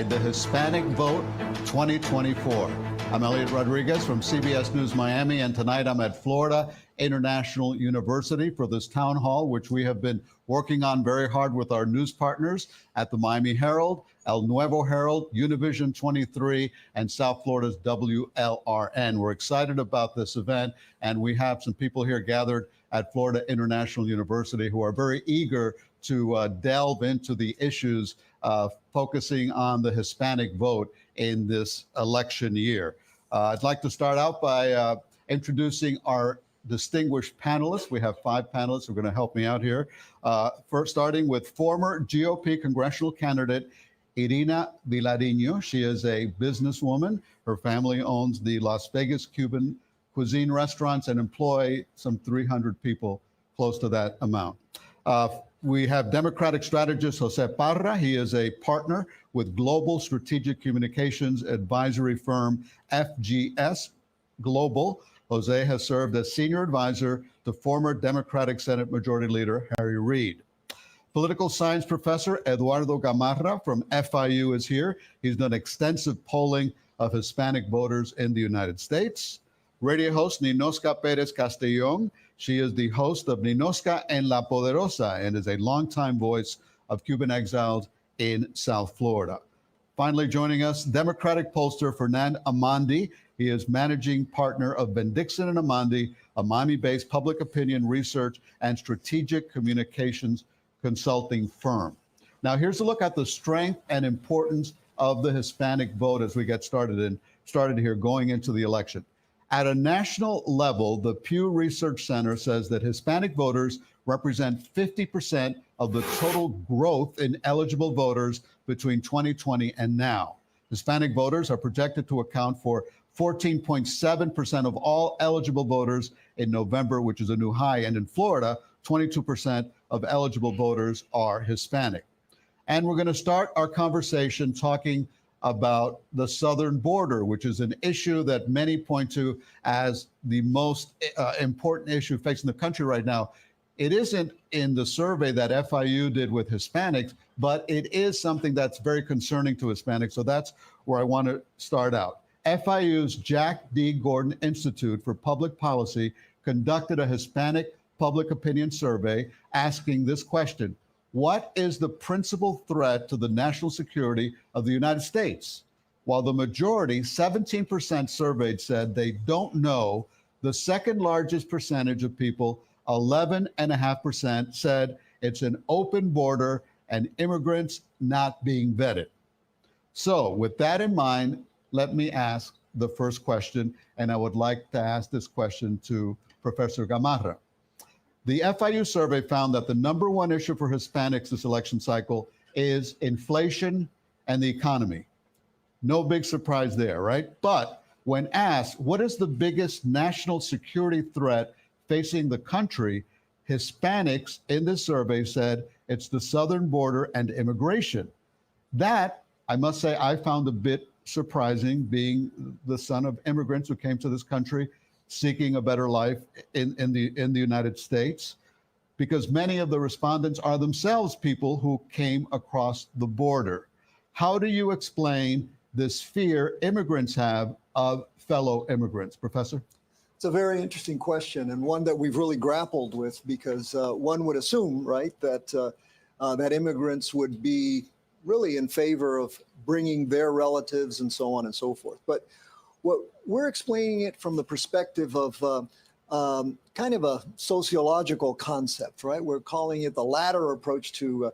The Hispanic Vote 2024. I'm Elliot Rodriguez from CBS News Miami, and tonight I'm at Florida International University for this town hall, which we have been working on very hard with our news partners at the Miami Herald, El Nuevo Herald, Univision 23, and South Florida's WLRN. We're excited about this event, and we have some people here gathered at Florida International University who are very eager to delve into the issues focusing on the Hispanic vote in this election year. I'd like to start out by introducing our distinguished panelists. We have 5 panelists who are going to help me out here. First, starting with former GOP congressional candidate Irina Vilariño. She is a businesswoman. Her family owns the Las Vegas Cuban cuisine restaurants and employ some 300 people, close to that amount. We have Democratic strategist Jose Parra. He is a partner with global strategic communications advisory firm FGS Global. Jose has served as senior advisor to former Democratic Senate Majority Leader Harry Reid. Political science professor Eduardo Gamarra from FIU is here. He's done extensive polling of Hispanic voters in the United States. Radio host Ninosca Perez Castellón. She is the host of Ninosca en La Poderosa and is a longtime voice of Cuban exiles in South Florida. Finally joining us, Democratic pollster Fernand Amandi. He is managing partner of Bendixson and Amandi, a Miami-based public opinion research and strategic communications consulting firm. Now here's a look at the strength and importance of the Hispanic vote as we get started here going into the election. At a national level, the Pew Research Center says that Hispanic voters represent 50% of the total growth in eligible voters between 2020 and now. Hispanic voters are projected to account for 14.7% of all eligible voters in November, which is a new high. And in Florida, 22% of eligible voters are Hispanic. And we're going to start our conversation talking about the southern border, which is an issue that many point to as the most important issue facing the country right now. It isn't in the survey that FIU did with Hispanics, but it is something that's very concerning to Hispanics. So that's where I want to start out. FIU's Jack D. Gordon Institute for Public Policy conducted a Hispanic public opinion survey asking this question: what is the principal threat to the national security of the United States? While the majority, 17% surveyed, said they don't know, the second largest percentage of people, 11.5%, said it's an open border and immigrants not being vetted. So with that in mind, let me ask the first question, and I would like to ask this question to Professor Gamarra. The FIU survey found that the number one issue for Hispanics this election cycle is inflation and the economy. No big surprise there, right? But when asked what is the biggest national security threat facing the country, Hispanics in this survey said it's the southern border and immigration. That, I must say, I found a bit surprising, being the son of immigrants who came to this country seeking a better life in the United States, because many of the respondents are themselves people who came across the border. How do you explain this fear immigrants have of fellow immigrants, Professor? It's a very interesting question, and one that we've really grappled with, because one would assume, right, that that immigrants would be really in favor of bringing their relatives and so on and so forth. But what we're explaining it from the perspective of kind of a sociological concept, right? We're calling it the ladder approach to,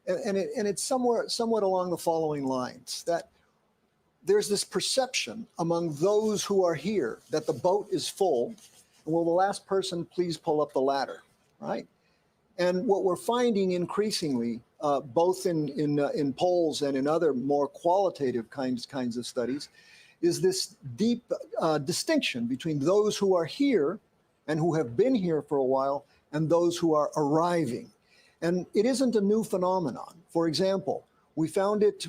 and it's somewhat along the following lines: that there's this perception among those who are here that the boat is full, and will the last person please pull up the ladder, right? And what we're finding increasingly, both in polls and in other more qualitative kinds of studies, is this deep distinction between those who are here and who have been here for a while and those who are arriving. And it isn't a new phenomenon. For example, we found it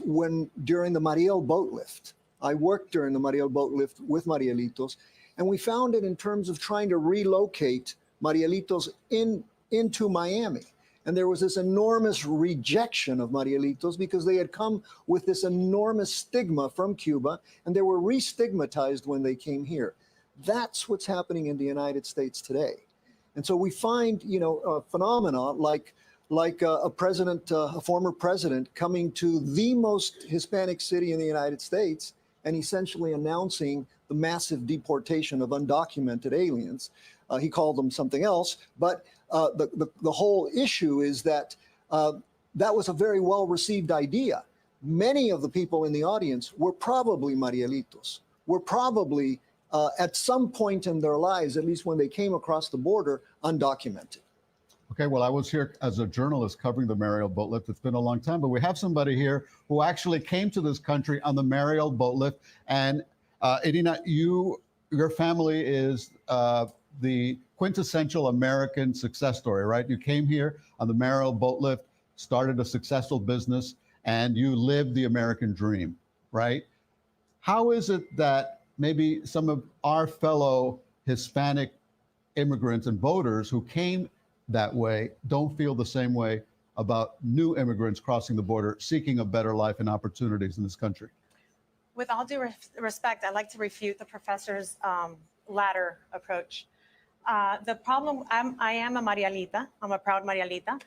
during the Mariel boat lift. I worked during the Mariel boat lift with Marielitos, and we found it in terms of trying to relocate Marielitos into Miami. And there was this enormous rejection of Marielitos because they had come with this enormous stigma from Cuba, and they were re-stigmatized when they came here. That's what's happening in the United States today. And so we find, a phenomena like a former president coming to the most Hispanic city in the United States and essentially announcing the massive deportation of undocumented aliens. He called them something else, but the whole issue is that that was a very well-received idea. Many of the people in the audience were probably Marielitos, were probably at some point in their lives, at least when they came across the border, undocumented. Okay, well, I was here as a journalist covering the Mariel boat lift. It's been a long time, but we have somebody here who actually came to this country on the Mariel boat lift. And Irina, your family is the quintessential American success story, right? You came here on the Mariel boat lift, started a successful business, and you lived the American dream, right? How is it that maybe some of our fellow Hispanic immigrants and voters who came that way don't feel the same way about new immigrants crossing the border, seeking a better life and opportunities in this country? With all due respect, I'd like to refute the professor's latter approach. The problem, I am a Marielita. I'm a proud Marielita.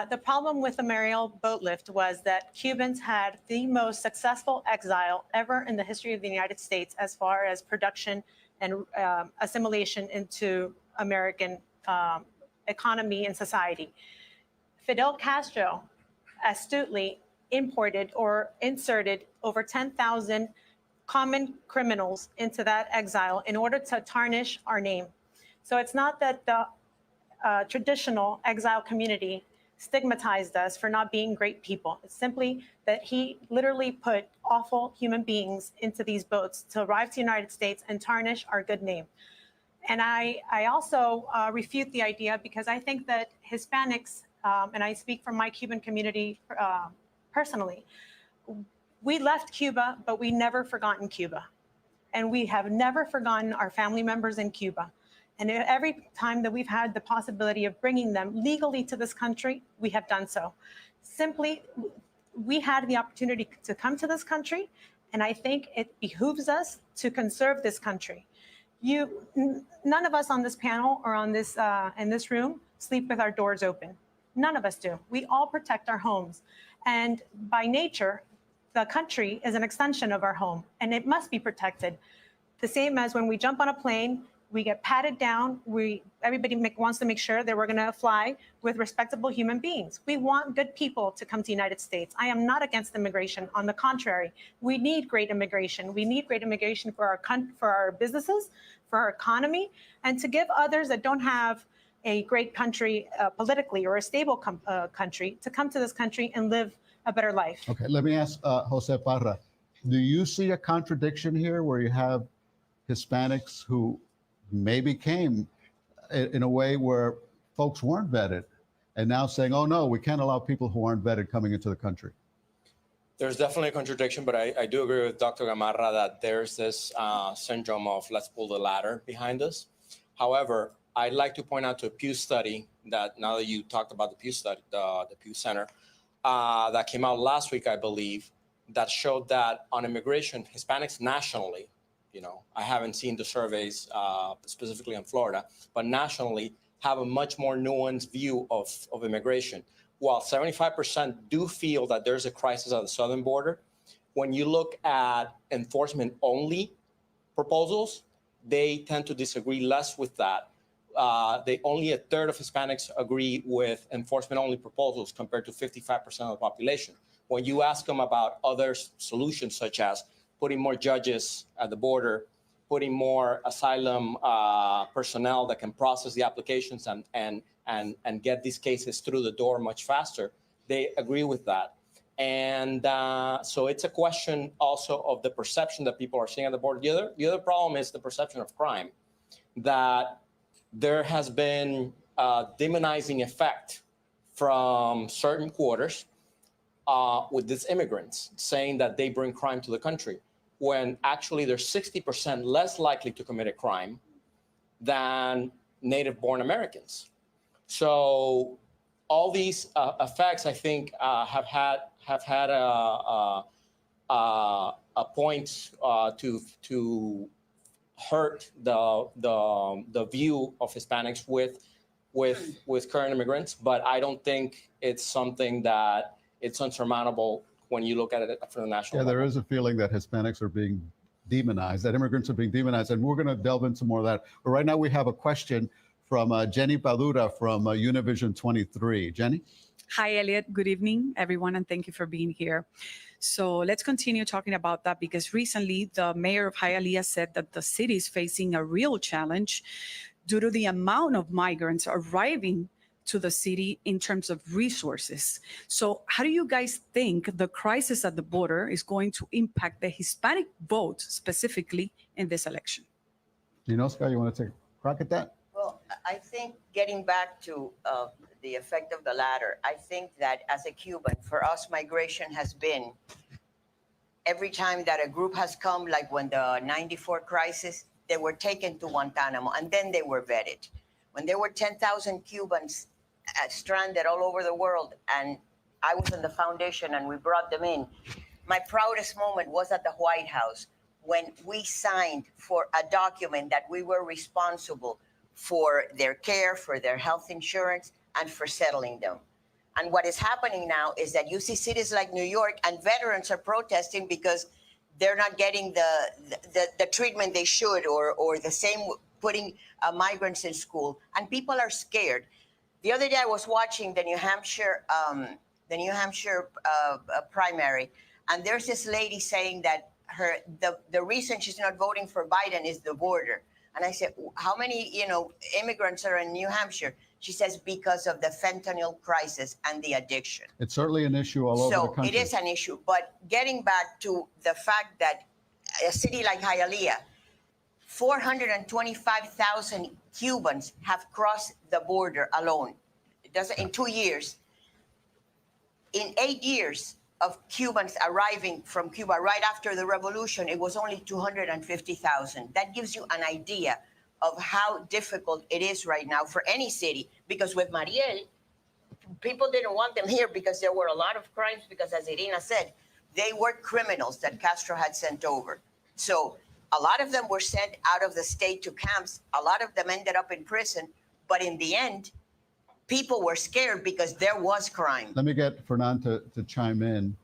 The problem with the Mariel boat lift was that Cubans had the most successful exile ever in the history of the United States as far as production and assimilation into American economy and society. Fidel Castro astutely imported or inserted over 10,000 common criminals into that exile in order to tarnish our name. So it's not that the traditional exile community stigmatized us for not being great people. It's simply that he literally put awful human beings into these boats to arrive to the United States and tarnish our good name. And I also refute the idea because I think that Hispanics, and I speak from my Cuban community personally, we left Cuba, but we never forgotten Cuba. And we have never forgotten our family members in Cuba. And every time that we've had the possibility of bringing them legally to this country, we have done so. Simply, we had the opportunity to come to this country, and I think it behooves us to conserve this country. None of us on this panel or on this in this room sleep with our doors open. None of us do. We all protect our homes. And by nature, the country is an extension of our home, and it must be protected. The same as when we jump on a plane, we get patted down. Everybody wants to make sure that we're going to fly with respectable human beings. We want good people to come to the United States. I am not against immigration. On the contrary, we need great immigration. We need great immigration for our businesses, for our economy, and to give others that don't have a great country politically or a stable country to come to this country and live a better life. Okay, let me ask Jose Parra. Do you see a contradiction here where you have Hispanics who maybe came in a way where folks weren't vetted and now saying, oh no, we can't allow people who aren't vetted coming into the country? There's definitely a contradiction, but I do agree with Dr. Gamarra that there's this syndrome of let's pull the ladder behind us. However, I'd like to point out to a Pew study that now that you talked about the Pew study, the Pew Center, that came out last week, I believe, that showed that on immigration, Hispanics nationally, I haven't seen the surveys specifically in Florida, but nationally have a much more nuanced view of immigration. While 75% do feel that there's a crisis at the southern border, when you look at enforcement-only proposals, they tend to disagree less with that. Only a third of Hispanics agree with enforcement-only proposals compared to 55% of the population. When you ask them about other solutions, such as putting more judges at the border, putting more asylum personnel that can process the applications and get these cases through the door much faster, they agree with that. And so it's a question also of the perception that people are seeing at the border. The other problem is the perception of crime, that there has been a demonizing effect from certain quarters with these immigrants, saying that they bring crime to the country, when actually they're 60% less likely to commit a crime than native-born Americans. So all these effects, I think, have had a point to hurt the view of Hispanics with current immigrants. But I don't think it's something that it's unsurmountable when you look at it from the national Yeah, there level. is a feeling that Hispanics are being demonized, that immigrants are being demonized, and we're going to delve into more of that. But right now we have a question from Jenny Padura from Univision 23. Jenny? Hi, Elliot. Good evening, everyone, and thank you for being here. So let's continue talking about that because recently the mayor of Hialeah said that the city is facing a real challenge due to the amount of migrants arriving to the city in terms of resources. So how do you guys think the crisis at the border is going to impact the Hispanic vote specifically in this election? Ninoska, you want to take a crack at that? Well, I think getting back to the effect of the latter, I think that as a Cuban, for us, migration has been every time that a group has come, like when the 94 crisis, they were taken to Guantanamo and then they were vetted. When there were 10,000 Cubans stranded all over the world and I was in the foundation and we brought them in, my proudest moment was at the White House when we signed for a document that we were responsible for their care, for their health insurance, and for settling them. And what is happening now is that you see cities like New York and veterans are protesting because they're not getting the treatment they should, or the same putting migrants in school. And people are scared. The other day I was watching the New Hampshire primary, and there's this lady saying that the reason she's not voting for Biden is the border. And I said, how many immigrants are in New Hampshire? She says, because of the fentanyl crisis and the addiction. It's certainly an issue all over the So country. it is an issue. But getting back to the fact that a city like Hialeah, 425,000 Cubans have crossed the border alone. In 2 years. In 8 years of Cubans arriving from Cuba right after the revolution, it was only 250,000. That gives you an idea of how difficult it is right now for any city. Because with Mariel, people didn't want them here because there were a lot of crimes, because as Irina said, they were criminals that Castro had sent over. So a lot of them were sent out of the state to camps. A lot of them ended up in prison. But in the end, people were scared because there was crime. Let me get Fernand to chime in.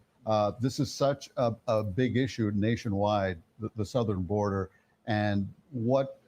This is such a big issue nationwide, the southern border. And what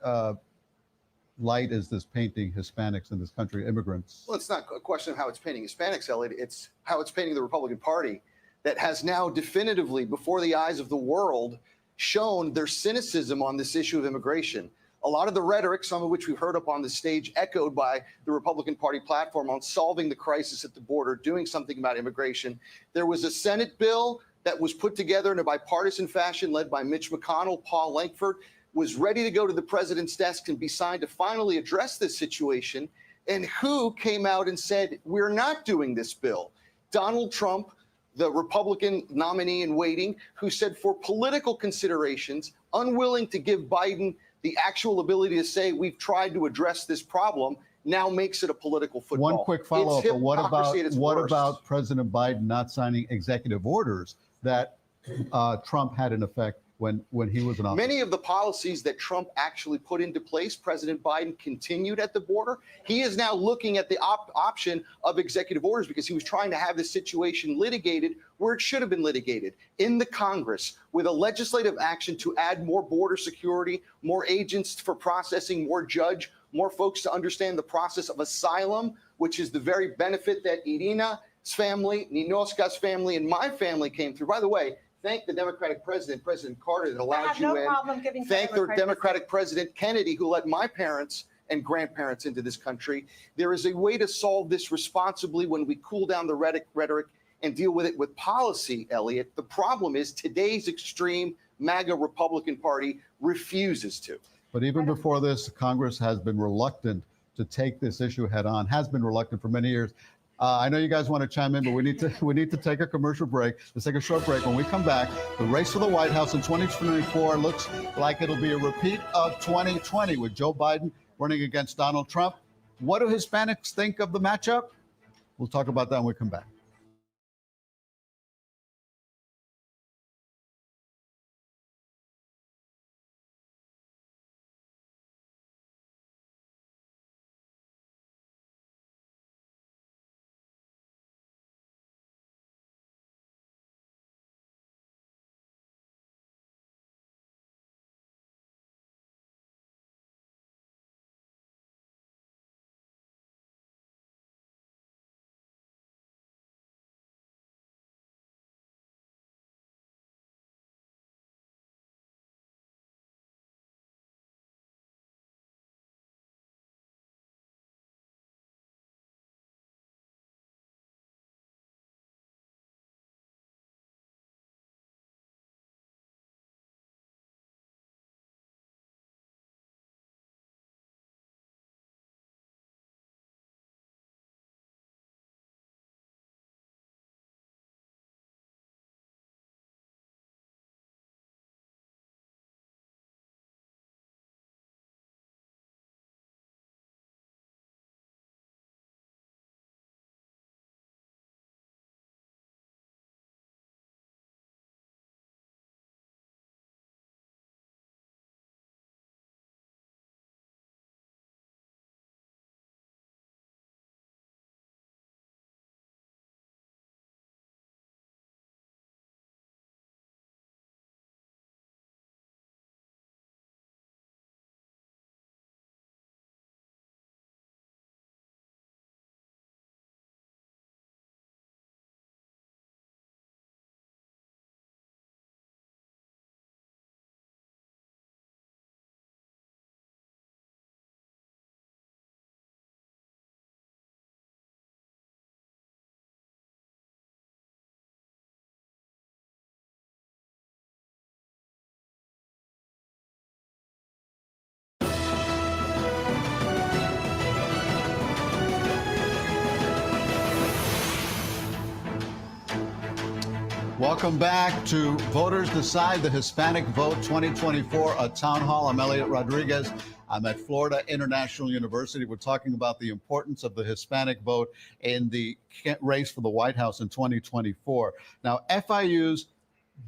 light is this painting Hispanics in this country, immigrants? Well, it's not a question of how it's painting Hispanics, Elliot. It's how it's painting the Republican Party that has now definitively, before the eyes of the world, shown their cynicism on this issue of immigration. A lot of the rhetoric, some of which we've heard up on the stage, echoed by the Republican Party platform on solving the crisis at the border, doing something about immigration. There was a Senate bill that was put together in a bipartisan fashion, led by Mitch McConnell, Paul Lankford, was ready to go to the president's desk and be signed to finally address this situation. And who came out and said, we're not doing this bill? Donald Trump, the Republican nominee in waiting, who said for political considerations, unwilling to give Biden the actual ability to say we've tried to address this problem, now makes it a political football. One quick follow-up. It's What hypocrisy at its worst. about President Biden not signing executive orders that Trump had in effect when he was in office? Many of the policies that Trump actually put into place, President Biden continued at the border. He is now looking at the option of executive orders because he was trying to have this situation litigated where it should have been litigated in the Congress, with a legislative action to add more border security, more agents for processing, more judge, more folks to understand the process of asylum, which is the very benefit that Irina's family, Ninoska's family, and my family came through. By the way, thank the Democratic president, President Carter, that I allowed have you no in. problem giving Thank the Democratic Democratic President Kennedy, who let my parents and grandparents into this country. There is a way to solve this responsibly when we cool down the rhetoric and deal with it with policy, Elliot. The problem is today's extreme MAGA Republican Party refuses to. But even before this, Congress has been reluctant to take this issue head on, has been reluctant for many years. I know you guys want to chime in, but we need to take a commercial break. Let's take a short break. When we come back, the race for the White House in 2024 looks like it'll be a repeat of 2020 with Joe Biden running against Donald Trump. What do Hispanics think of the matchup? We'll talk about that when we come back. Welcome back to Voters Decide the Hispanic Vote 2024, a town hall. I'm Elliot Rodriguez. I'm at Florida International University. We're talking about the importance of the Hispanic vote in the race for the White House in 2024. Now, FIU's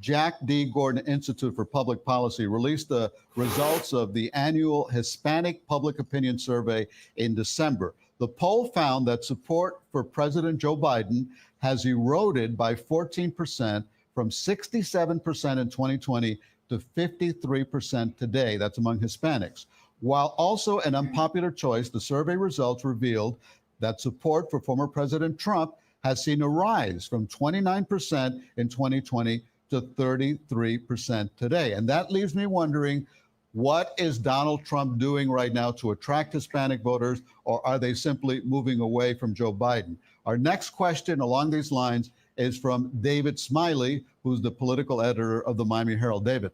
Jack D. Gordon Institute for Public Policy released the results of the annual Hispanic Public Opinion Survey in December. The poll found that support for President Joe Biden has eroded by 14% from 67% in 2020 to 53% today. That's among Hispanics. While also an unpopular choice, the survey results revealed that support for former President Trump has seen a rise from 29% in 2020 to 33% today. And that leaves me wondering, what is Donald Trump doing right now to attract Hispanic voters, or are they simply moving away from Joe Biden? Our next question along these lines is from David Smiley, who's the political editor of the Miami Herald. David.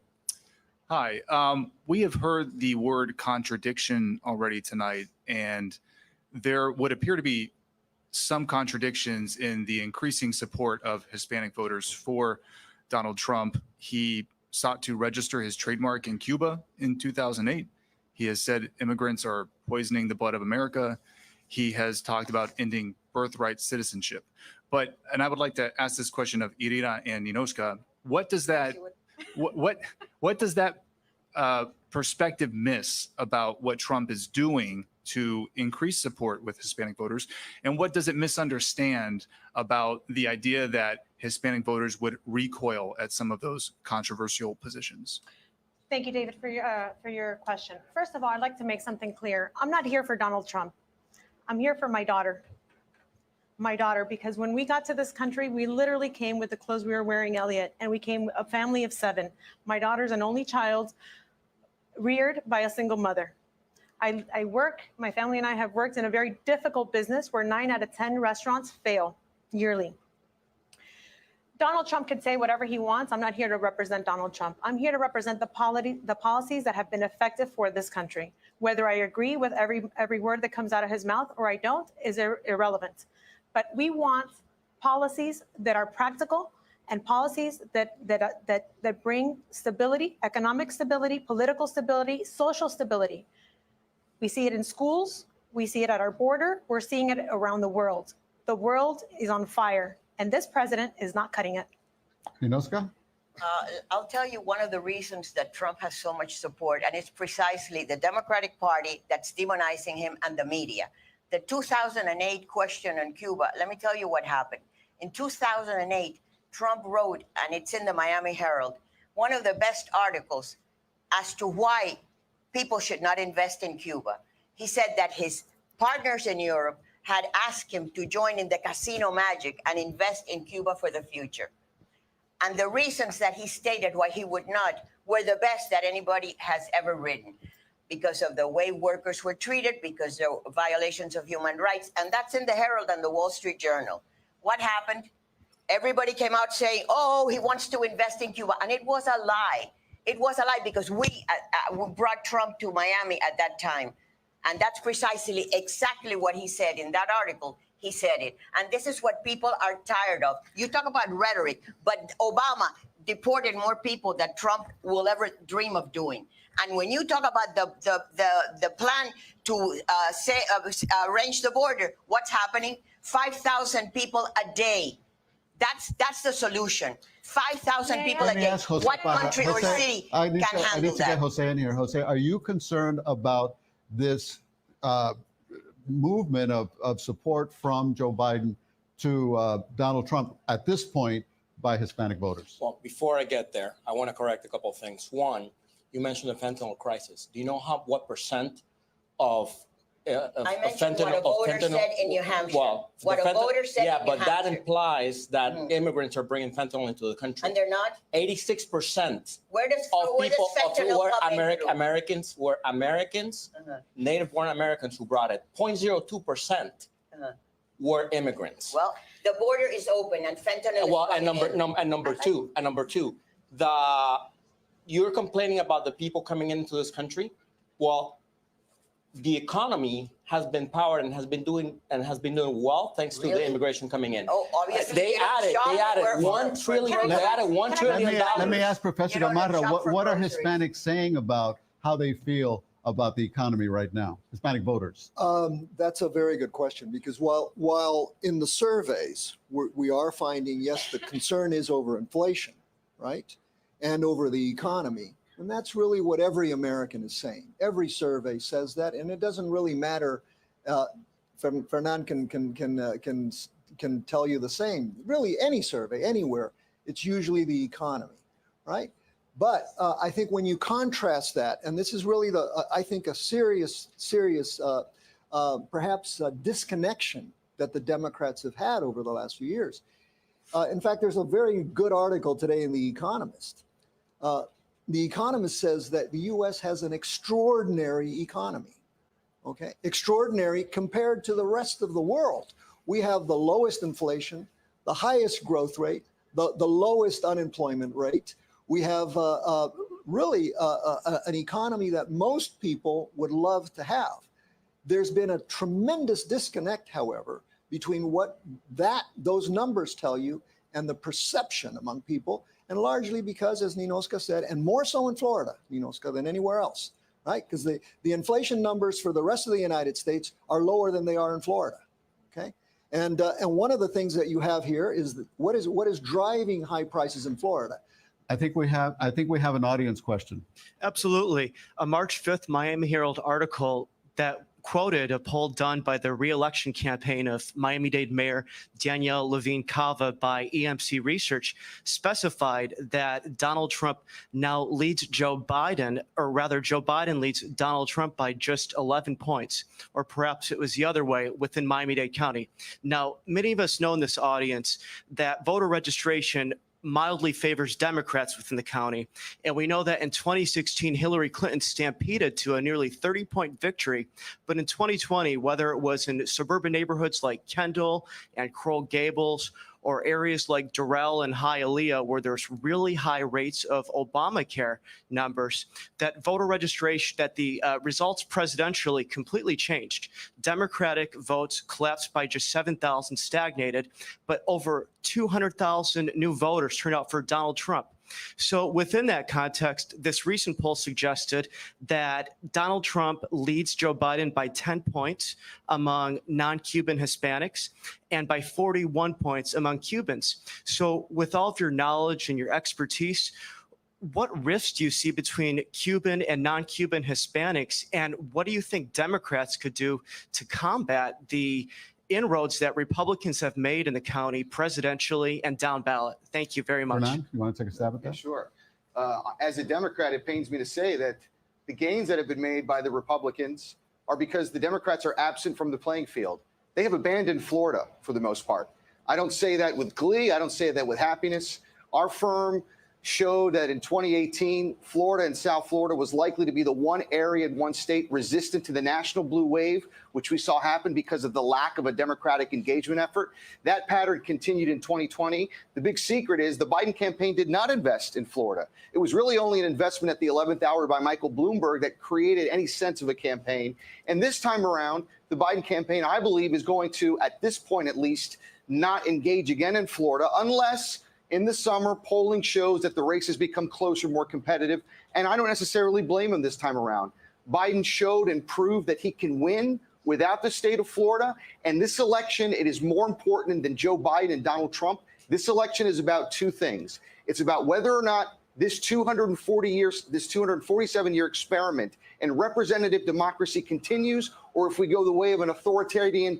Hi. We have heard the word contradiction already tonight, and there would appear to be some contradictions in the increasing support of Hispanic voters for Donald Trump. He sought to register his trademark in Cuba in 2008. He has said immigrants are poisoning the blood of America. He has talked about ending birthright citizenship. And I would like to ask this question of Irina and Ninoshka. What does that perspective miss about what Trump is doing to increase support with Hispanic voters? And what does it misunderstand about the idea that Hispanic voters would recoil at some of those controversial positions? Thank you, David, for your question. First of all, I'd like to make something clear. I'm not here for Donald Trump. I'm here for my daughter. My daughter, because when we got to this country, we literally came with the clothes we were wearing, Elliot, and we came a family of 7. My daughter's an only child, reared by a single mother. I work, my family and I have worked in a very difficult business where 9 out of 10 restaurants fail yearly. Donald Trump can say whatever he wants. I'm not here to represent Donald Trump. I'm here to represent the policies that have been effective for this country. Whether I agree with every word that comes out of his mouth or I don't is irrelevant. But we want policies that are practical and policies that bring stability, economic stability, political stability, social stability. We see it in schools. We see it at our border. We're seeing it around the world. The world is on fire, and this president is not cutting it. Inoska? I'll tell you one of the reasons that Trump has so much support, and it's precisely the Democratic Party that's demonizing him and the media. The 2008 question on Cuba, let me tell you what happened. In 2008, Trump wrote, and it's in the Miami Herald, one of the best articles as to why people should not invest in Cuba. He said that his partners in Europe had asked him to join in the casino magic and invest in Cuba for the future. And the reasons that he stated why he would not were the best that anybody has ever written, because of the way workers were treated, because of violations of human rights. And that's in the Herald and the Wall Street Journal. What happened? Everybody came out saying, oh, he wants to invest in Cuba. And it was a lie. It was a lie because we brought Trump to Miami at that time. And that's precisely exactly what he said in that article. He said it. And this is what people are tired of. You talk about rhetoric, but Obama deported more people than Trump will ever dream of doing. And when you talk about the plan to arrange the border, what's happening? 5,000 people a day. That's the solution. 5,000 people a Let me day. ask Jose What Parra. country or Jose, city I need can to handle get that? Jose in here. Jose, are you concerned about this movement of support from Joe Biden to Donald Trump at this point by Hispanic voters? Well, before I get there, I want to correct a couple of things. One, you mentioned the fentanyl crisis. Do you know what percent of I mentioned what a voter said in New Hampshire. Well, What a voter said yeah, in but New that Hampshire. implies that immigrants are bringing fentanyl into the country. And they're not? 86% Where does of people fentanyl were come in through? Americans, Uh-huh. native-born Americans who brought it. 0.02% Uh-huh. were immigrants. Well, the border is open and fentanyl is Well, coming in. number two, you're complaining about the people coming into this country. Well, the economy has been powered and has been doing well thanks to the Really? immigration coming in. Oh, obviously. They you don't added shop where- $1 trillion. They added $1 Let trillion. me ask Professor You don't Gamarra, shop for what are groceries. Hispanics saying about how they feel about the economy right now? Hispanic voters. That's a very good question because while in the surveys we are finding, yes, the concern is over inflation, right? And over the economy. And that's really what every American is saying. Every survey says that, and it doesn't really matter. Fernand can tell you the same. Really, any survey, anywhere, it's usually the economy, right? But I think when you contrast that, and this is really I think a serious, perhaps disconnection that the Democrats have had over the last few years. In fact, there's a very good article today in The Economist. The Economist says that the U.S. has an extraordinary economy, okay? Extraordinary compared to the rest of the world. We have the lowest inflation, the highest growth rate, the lowest unemployment rate. We have really an economy that most people would love to have. There's been a tremendous disconnect, however, between what those numbers tell you and the perception among people, and largely because, as Ninoska said, and more so in Florida, Ninoska, than anywhere else, right? Because the inflation numbers for the rest of the United States are lower than they are in Florida, okay? And one of the things that you have here is what is driving high prices in Florida? I think we have an audience question. Absolutely. A March 5th Miami Herald article that quoted a poll done by the re-election campaign of Miami-Dade Mayor Danielle Levine Cava by EMC Research specified that Donald Trump now leads Joe Biden, or rather Joe Biden leads Donald Trump by just 11 points, or perhaps it was the other way within Miami-Dade County. Now, many of us know in this audience that voter registration mildly favors Democrats within the county. And we know that in 2016, Hillary Clinton stampeded to a nearly 30-point victory. But in 2020, whether it was in suburban neighborhoods like Kendall and Coral Gables, or areas like Durrell and Hialeah, where there's really high rates of Obamacare numbers, that voter registration, that the results presidentially completely changed. Democratic votes collapsed by just 7,000, stagnated, but over 200,000 new voters turned out for Donald Trump. So within that context, this recent poll suggested that Donald Trump leads Joe Biden by 10 points among non-Cuban Hispanics and by 41 points among Cubans. So with all of your knowledge and your expertise, what rifts do you see between Cuban and non-Cuban Hispanics, and what do you think Democrats could do to combat the inroads that Republicans have made in the county presidentially and down ballot? Thank you very much. Fernand, you want to take a stab at Yeah, that? sure. As a Democrat, it pains me to say that the gains that have been made by the Republicans are because the Democrats are absent from the playing field. They have abandoned Florida for the most part. I don't say that with glee. I don't say that with happiness. Our firm showed that in 2018, Florida and South Florida was likely to be the one area in one state resistant to the national blue wave, which we saw happen because of the lack of a Democratic engagement effort. That pattern continued in 2020. The big secret is the Biden campaign did not invest in Florida. It was really only an investment at the 11th hour by Michael Bloomberg that created any sense of a campaign. And this time around, the Biden campaign, I believe, is going to, at this point at least, not engage again in Florida unless in the summer, polling shows that the race has become closer, more competitive, and I don't necessarily blame him this time around. Biden showed and proved that he can win without the state of Florida, and this election, it is more important than Joe Biden and Donald Trump. This election is about two things. It's about whether or not this 247-year experiment in representative democracy continues, or if we go the way of an authoritarian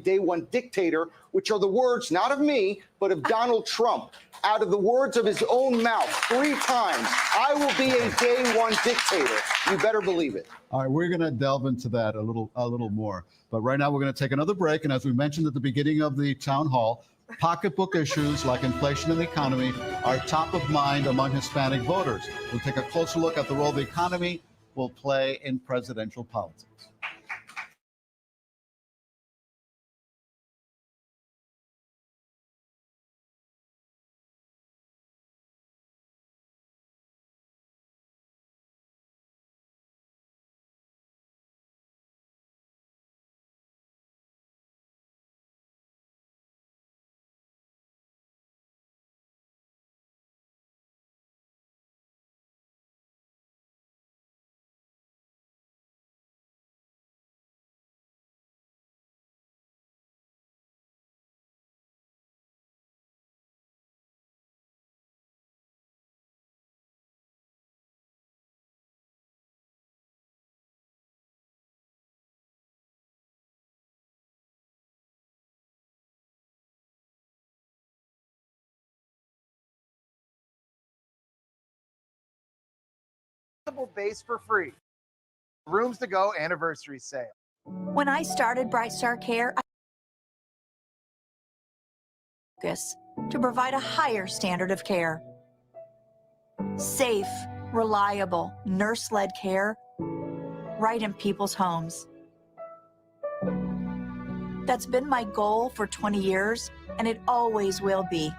day one dictator, which are the words not of me, but of Donald Trump, out of the words of his own mouth 3 times. I will be a day one dictator. You better believe it. All right, we're going to delve into that a little more. But right now, we're going to take another break. And as we mentioned at the beginning of the town hall, pocketbook issues like inflation and the economy are top of mind among Hispanic voters. We'll take a closer look at the role the economy will play in presidential politics. Base for free. Rooms to go anniversary sale. When I started Bright Star Care, I focus to provide a higher standard of care. Safe, reliable, nurse-led care right in people's homes. That's been my goal for 20 years, and it always will be.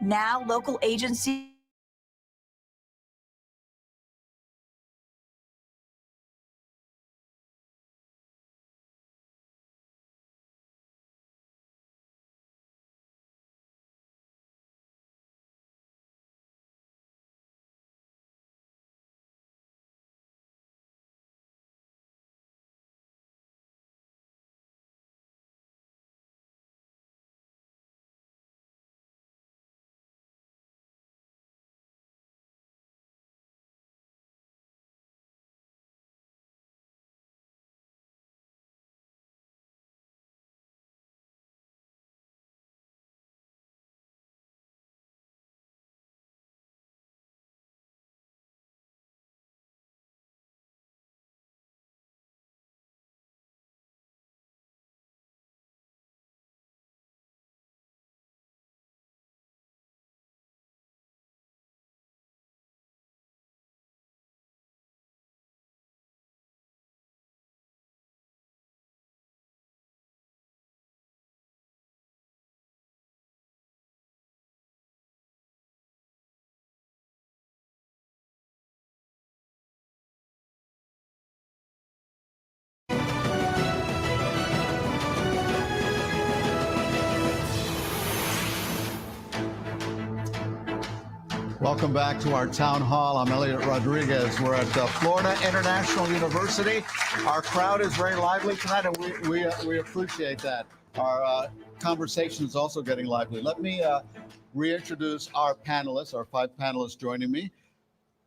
Now, local agencies Welcome back to our town hall. I'm Elliot Rodriguez. We're at Florida International University. Our crowd is very lively tonight, and we appreciate that. Our conversation is also getting lively. Let me reintroduce our panelists, our 5 panelists joining me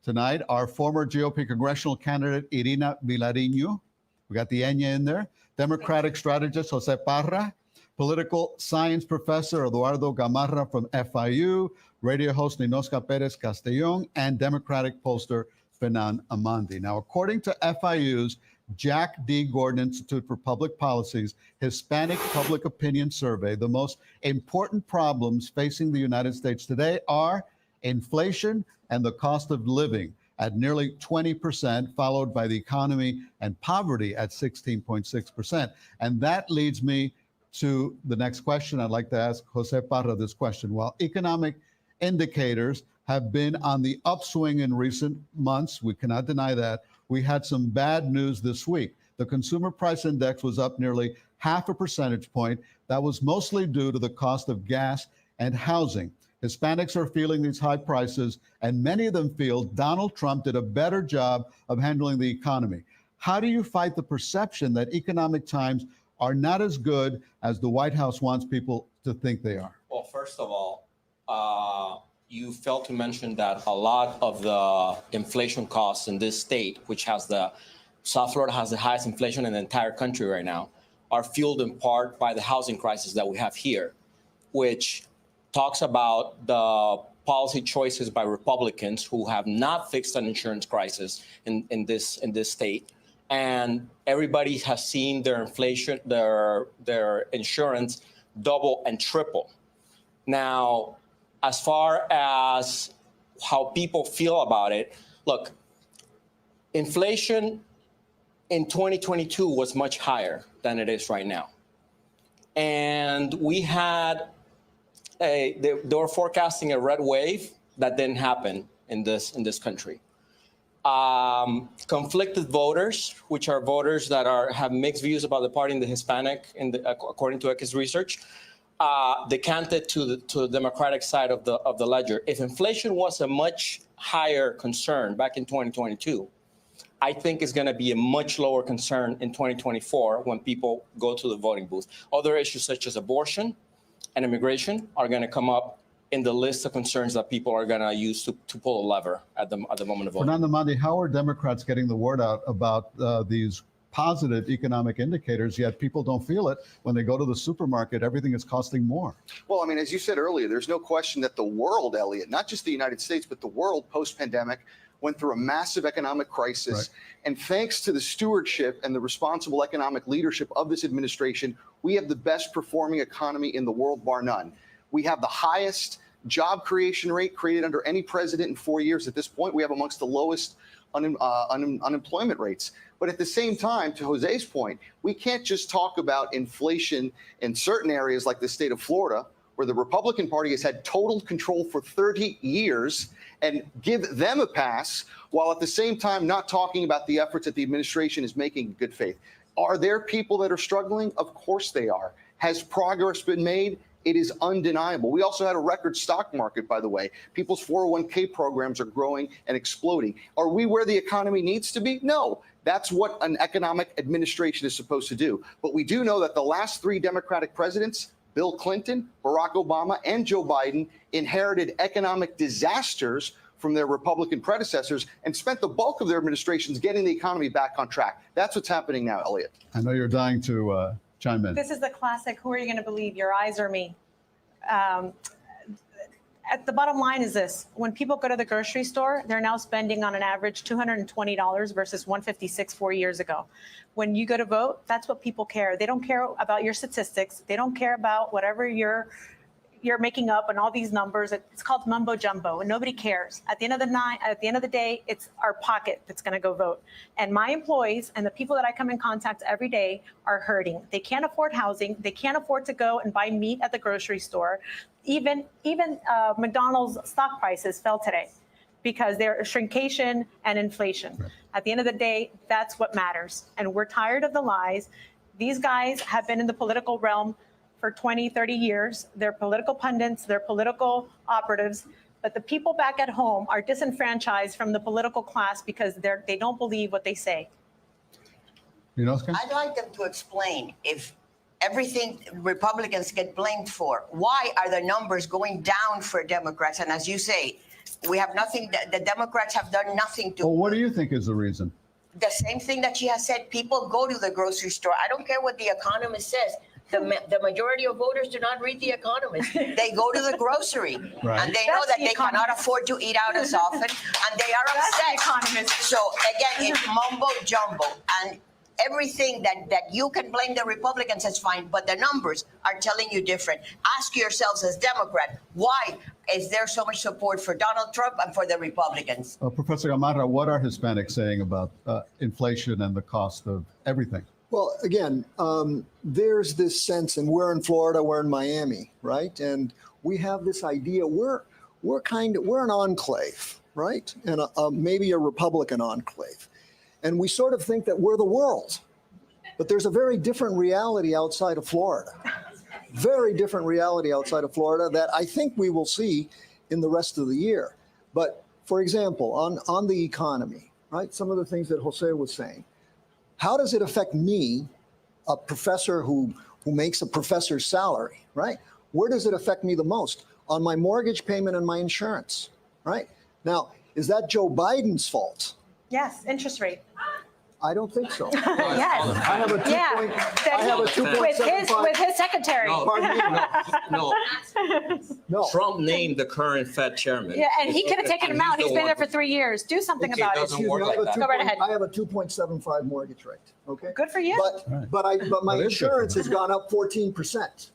tonight. Our former GOP congressional candidate, Irina Vilariño. We got the Enya in there. Democratic strategist, Jose Parra. Political science professor, Eduardo Gamarra from FIU. Radio host, Ninosca Perez Castellon. And Democratic pollster, Fernand Amandi. Now, according to FIU's Jack D. Gordon Institute for Public Policy's Hispanic Public Opinion Survey, the most important problems facing the United States today are inflation and the cost of living at nearly 20%, followed by the economy and poverty at 16.6%. And that leads me to the next question. I'd like to ask Jose Parra this question. While economic indicators have been on the upswing in recent months, we cannot deny that, we had some bad news this week. The Consumer Price Index was up nearly 0.5 percentage point. That was mostly due to the cost of gas and housing. Hispanics are feeling these high prices, and many of them feel Donald Trump did a better job of handling the economy. How do you fight the perception that economic times are not as good as the White House wants people to think they are? Well, first of all, you failed to mention that a lot of the inflation costs in this state, which has South Florida has the highest inflation in the entire country right now, are fueled in part by the housing crisis that we have here, which talks about the policy choices by Republicans who have not fixed an insurance crisis in this state. And everybody has seen their inflation, their insurance double and triple. Now, as far as how people feel about it, look, inflation in 2022 was much higher than it is right now. And we had they were forecasting a red wave that didn't happen in this country. Conflicted voters, which are voters that have mixed views about the party in the Hispanic, according to ECA's research, decanted to the Democratic side of the ledger. If inflation was a much higher concern back in 2022, I think it's going to be a much lower concern in 2024 when people go to the voting booth. Other issues such as abortion and immigration are going to come up in the list of concerns that people are going to use to pull a lever at the moment of voting. Fernando Amandi, how are Democrats getting the word out about these positive economic indicators, yet people don't feel it when they go to the supermarket? Everything is costing more. Well, I mean, as you said earlier, there's no question that the world, Elliot, not just the United States, but the world post-pandemic went through a massive economic crisis. Right. And thanks to the stewardship and the responsible economic leadership of this administration, we have the best performing economy in the world, bar none. We have the highest job creation rate created under any president in 4 years. At this point, we have amongst the lowest unemployment rates. But at the same time, to Jose's point, we can't just talk about inflation in certain areas like the state of Florida, where the Republican Party has had total control for 30 years, and give them a pass, while at the same time not talking about the efforts that the administration is making in good faith. Are there people that are struggling? Of course they are. Has progress been made? It is undeniable. We also had a record stock market, by the way. People's 401k programs are growing and exploding. Are we where the economy needs to be? No. That's what an economic administration is supposed to do. But we do know that the last 3 Democratic presidents, Bill Clinton, Barack Obama, and Joe Biden, inherited economic disasters from their Republican predecessors and spent the bulk of their administrations getting the economy back on track. That's what's happening now, Elliot. I know you're dying to chime in. This is the classic, who are you going to believe, your eyes or me? At the bottom line is this: when people go to the grocery store, they're now spending on an average $220 versus $156 4 years ago. When you go to vote, that's what people care. They don't care about your statistics. They don't care about whatever you're making up and all these numbers. It's called mumbo jumbo, and nobody cares. At the end of the day, it's our pocket that's going to go vote. And my employees and the people that I come in contact every day are hurting. They can't afford housing. They can't afford to go and buy meat at the grocery store. Even McDonald's stock prices fell today because there's shrinkation and inflation. Right. At the end of the day, that's what matters. And we're tired of the lies. These guys have been in the political realm for 20, 30 years. They're political pundits, they're political operatives. but the people back at home are disenfranchised from the political class because they don't believe what they say. Yunowska? I'd like them to explain if everything Republicans get blamed for, why are the numbers going down for Democrats? And as you say, we have nothing, the Democrats have done nothing to. Well, what do you think is the reason? The same thing that she has said, people go to the grocery store. I don't care what the Economist says. The majority of voters do not read the Economist. They go to the grocery, Right. and they know That's that the they cannot Economist. afford to eat out as often, and they are That's the upset. Economist. So again, it's mumbo jumbo, and everything that you can blame the Republicans is fine, but the numbers are telling you different. Ask yourselves as Democrat, why is there so much support for Donald Trump and for the Republicans? Professor Gamarra, what are Hispanics saying about inflation and the cost of everything? Well, again, there's this sense, and we're in Florida, we're in Miami, right? And we have this idea we're an enclave, right? And maybe a Republican enclave. And we sort of think that we're the world. But there's a very different reality outside of Florida. Very different reality outside of Florida that I think we will see in the rest of the year. But for example, on the economy, right? Some of the things that Jose was saying. How does it affect me, a professor who makes a professor's salary, right? Where does it affect me the most? On my mortgage payment and my insurance, right? Now, is that Joe Biden's fault? Yes, interest rate. I don't think so. Yes. I have a two Yeah, point, that I have a he- 2.75. with his secretary. Pardon me? No, No. Trump named the current Fed chairman. Yeah, and he could have taken him out. He's been there for 3 years. Do something Okay, about it it. doesn't Excuse work me, like that. Go right ahead. I have a 2.75 mortgage rate, okay? Good for you. But my That is good for insurance has gone up 14%,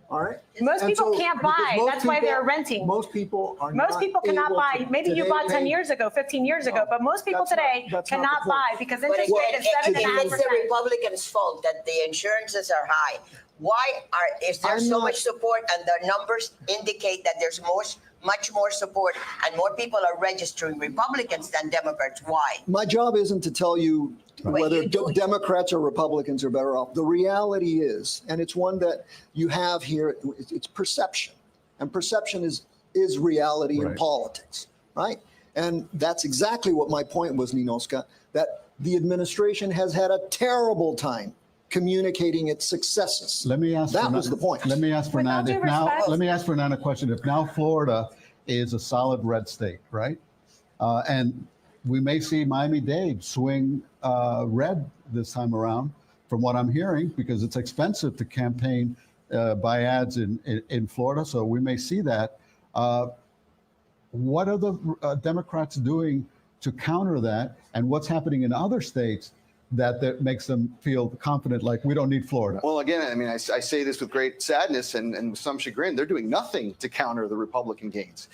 all right? Most And people so- can't because buy. most That's why people- they're renting. Most people are not Most people cannot able buy. to Maybe you today bought 10 pay- years ago, 15 years ago, but most people That's not- today that's not the cannot point. buy because But interest rate is if it's 7.5%. the Republicans' fault that the insurances are high, is there I'm so not- much support and the numbers indicate that there's much more support and more people are registering Republicans than Democrats? Why? My job isn't to tell you whether you do. Democrats or Republicans are better off. The reality is, and it's one that you have here, it's perception. And perception is reality in Right. politics, right? And that's exactly what my point was, Ninoska, that the administration has had a terrible time communicating its successes. Let me ask. That was the point. Let me ask With all Fernanda. due respect- Let me ask Fernanda a question. If now Florida is a solid red state, right? And we may see Miami-Dade swing red this time around, from what I'm hearing, because it's expensive to campaign by ads in Florida. So we may see that. What are the Democrats doing to counter that? And what's happening in other states that makes them feel confident, like we don't need Florida? Well, again, I mean, I say this with great sadness and with some chagrin. They're doing nothing to counter the Republican gains.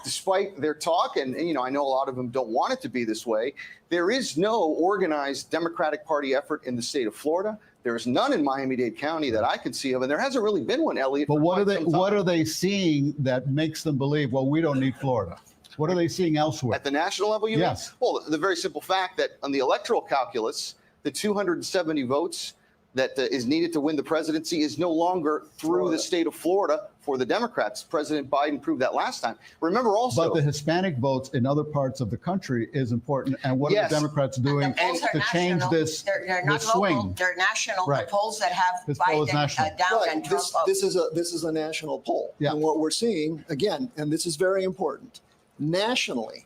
Despite their talk, and you know, I know a lot of them don't want it to be this way, there is no organized Democratic Party effort in the state of Florida. There is none in Miami-Dade County that I can see of, and there hasn't really been one, Elliot. But for what are quite they? some What time. are they seeing that makes them believe? Well, we don't need Florida. What are they seeing elsewhere? At the national level, you Yes. mean? Well, the very simple fact that on the electoral calculus, the 270 votes that is needed to win the presidency is no longer through the state of Florida for the Democrats. President Biden proved that last time. Remember also, But the Hispanic votes in other parts of the country is important. And what are Yes. the Democrats doing The polls are to change national. this They're not this local. swing? They're national. Right. The polls that have This poll is Biden national. down Right. and Trump up. This is a national poll. Yeah. And what we're seeing, again, and this is very important, nationally,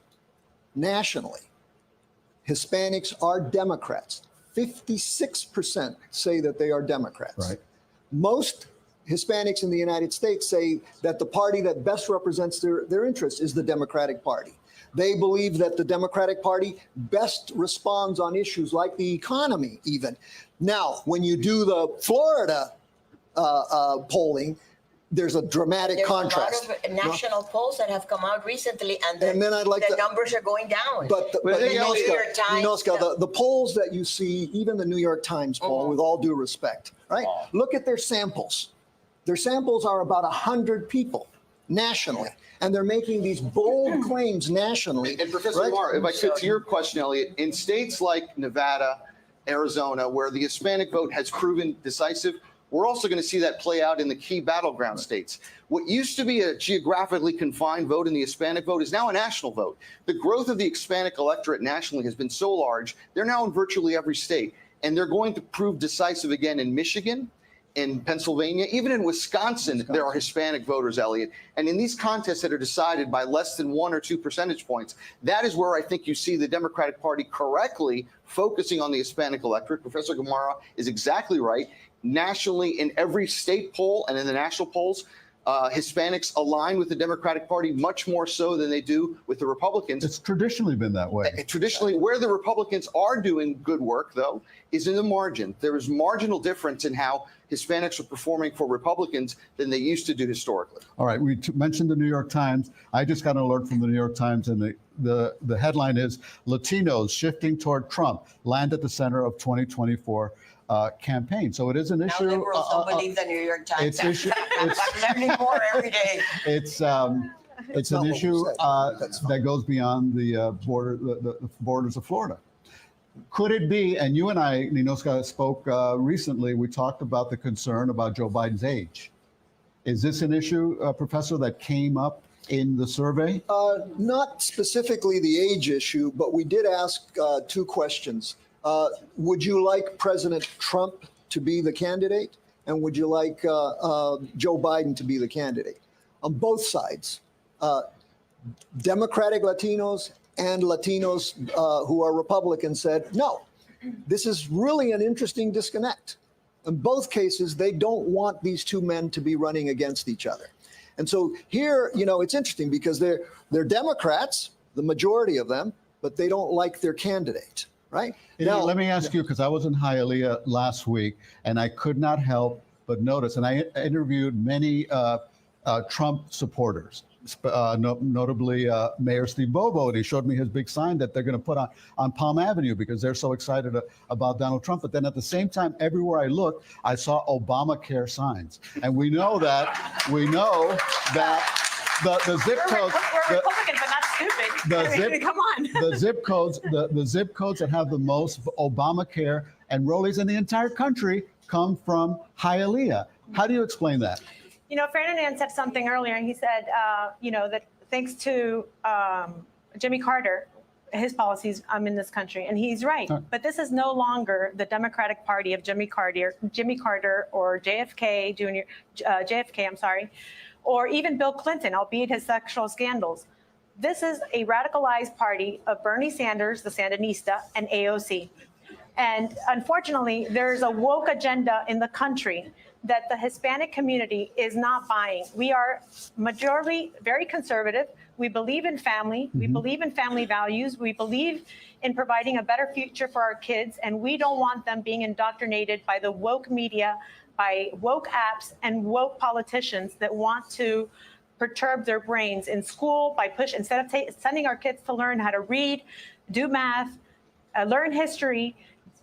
Hispanics are Democrats. 56% say that they are Democrats. Right. Most Hispanics in the United States say that the party that best represents their interests is the Democratic Party. They believe that the Democratic Party best responds on issues like the economy, even. Now, when you do the Florida polling, there's a dramatic There's contrast. a lot of national polls that have come out recently, and And then I'd like the to- numbers are going down. But Well, the New York Times, the polls that you see, even the New York Times poll, with all due respect, right? Look at their samples. Their samples are about 100 people nationally, and they're making these bold claims nationally. and Professor right? Lamar, if I could, to your question, Elliot, in states like Nevada, Arizona, where the Hispanic vote has proven decisive, we're also going to see that play out in the key battleground states. What used to be a geographically confined vote in the Hispanic vote is now a national vote. The growth of the Hispanic electorate nationally has been so large, they're now in virtually every state. And they're going to prove decisive again in Michigan, in Pennsylvania, even in Wisconsin, there are Hispanic voters, Elliot. And in these contests that are decided by less than 1 or 2 percentage points, that is where I think you see the Democratic Party correctly focusing on the Hispanic electorate. Professor Gamarra is exactly right. Nationally, in every state poll and in the national polls, Hispanics align with the Democratic Party much more so than they do with the Republicans. It's traditionally been that way. Traditionally, where the Republicans are doing good work, though, is in the margin. There is marginal difference in how Hispanics are performing for Republicans than they used to do historically. All right, we mentioned the New York Times. I just got an alert from the New York Times, and the headline is Latinos shifting toward Trump land at the center of 2024 campaign. So it is an issue. Now liberals don't believe the New York Times. It's I'm learning more every day. It's not an what we issue said. That's fine. that goes beyond the borders of Florida. Could it be, and you and I, Ninoska, spoke recently, we talked about the concern about Joe Biden's age. Is this an issue, Professor, that came up in the survey? Not specifically the age issue, but we did ask 2 questions. Would you like President Trump to be the candidate? And would you like Joe Biden to be the candidate? On both sides, Democratic Latinos and Latinos who are Republicans said, no, this is really an interesting disconnect. In both cases, they don't want these 2 men to be running against each other. And so here, it's interesting because they're Democrats, the majority of them, but they don't like their candidate, right? Now, let me ask you, because I was in Hialeah last week, and I could not help but notice, and I interviewed many Trump supporters, notably Mayor Steve Bovo, and he showed me his big sign that they're going to put on Palm Avenue because they're so excited about Donald Trump. But then at the same time, everywhere I looked, I saw Obamacare signs, and we know that the zip codes. We're Republican, but not stupid. Come on. The zip codes that have the most Obamacare enrollees in the entire country come from Hialeah. How do you explain that? Ferdinand said something earlier, and he said, that thanks to Jimmy Carter, his policies, I'm in this country, and he's right. But this is no longer the Democratic Party of Jimmy Carter, or JFK Jr., or even Bill Clinton, albeit his sexual scandals. This is a radicalized party of Bernie Sanders, the Sandinista, and AOC. And unfortunately, there's a woke agenda in the country that the Hispanic community is not buying. We are majority very conservative. We believe in family. We believe in family values. We believe in providing a better future for our kids. And we don't want them being indoctrinated by the woke media, by woke apps, and woke politicians that want to perturb their brains in school by instead of sending our kids to learn how to read, do math, learn history,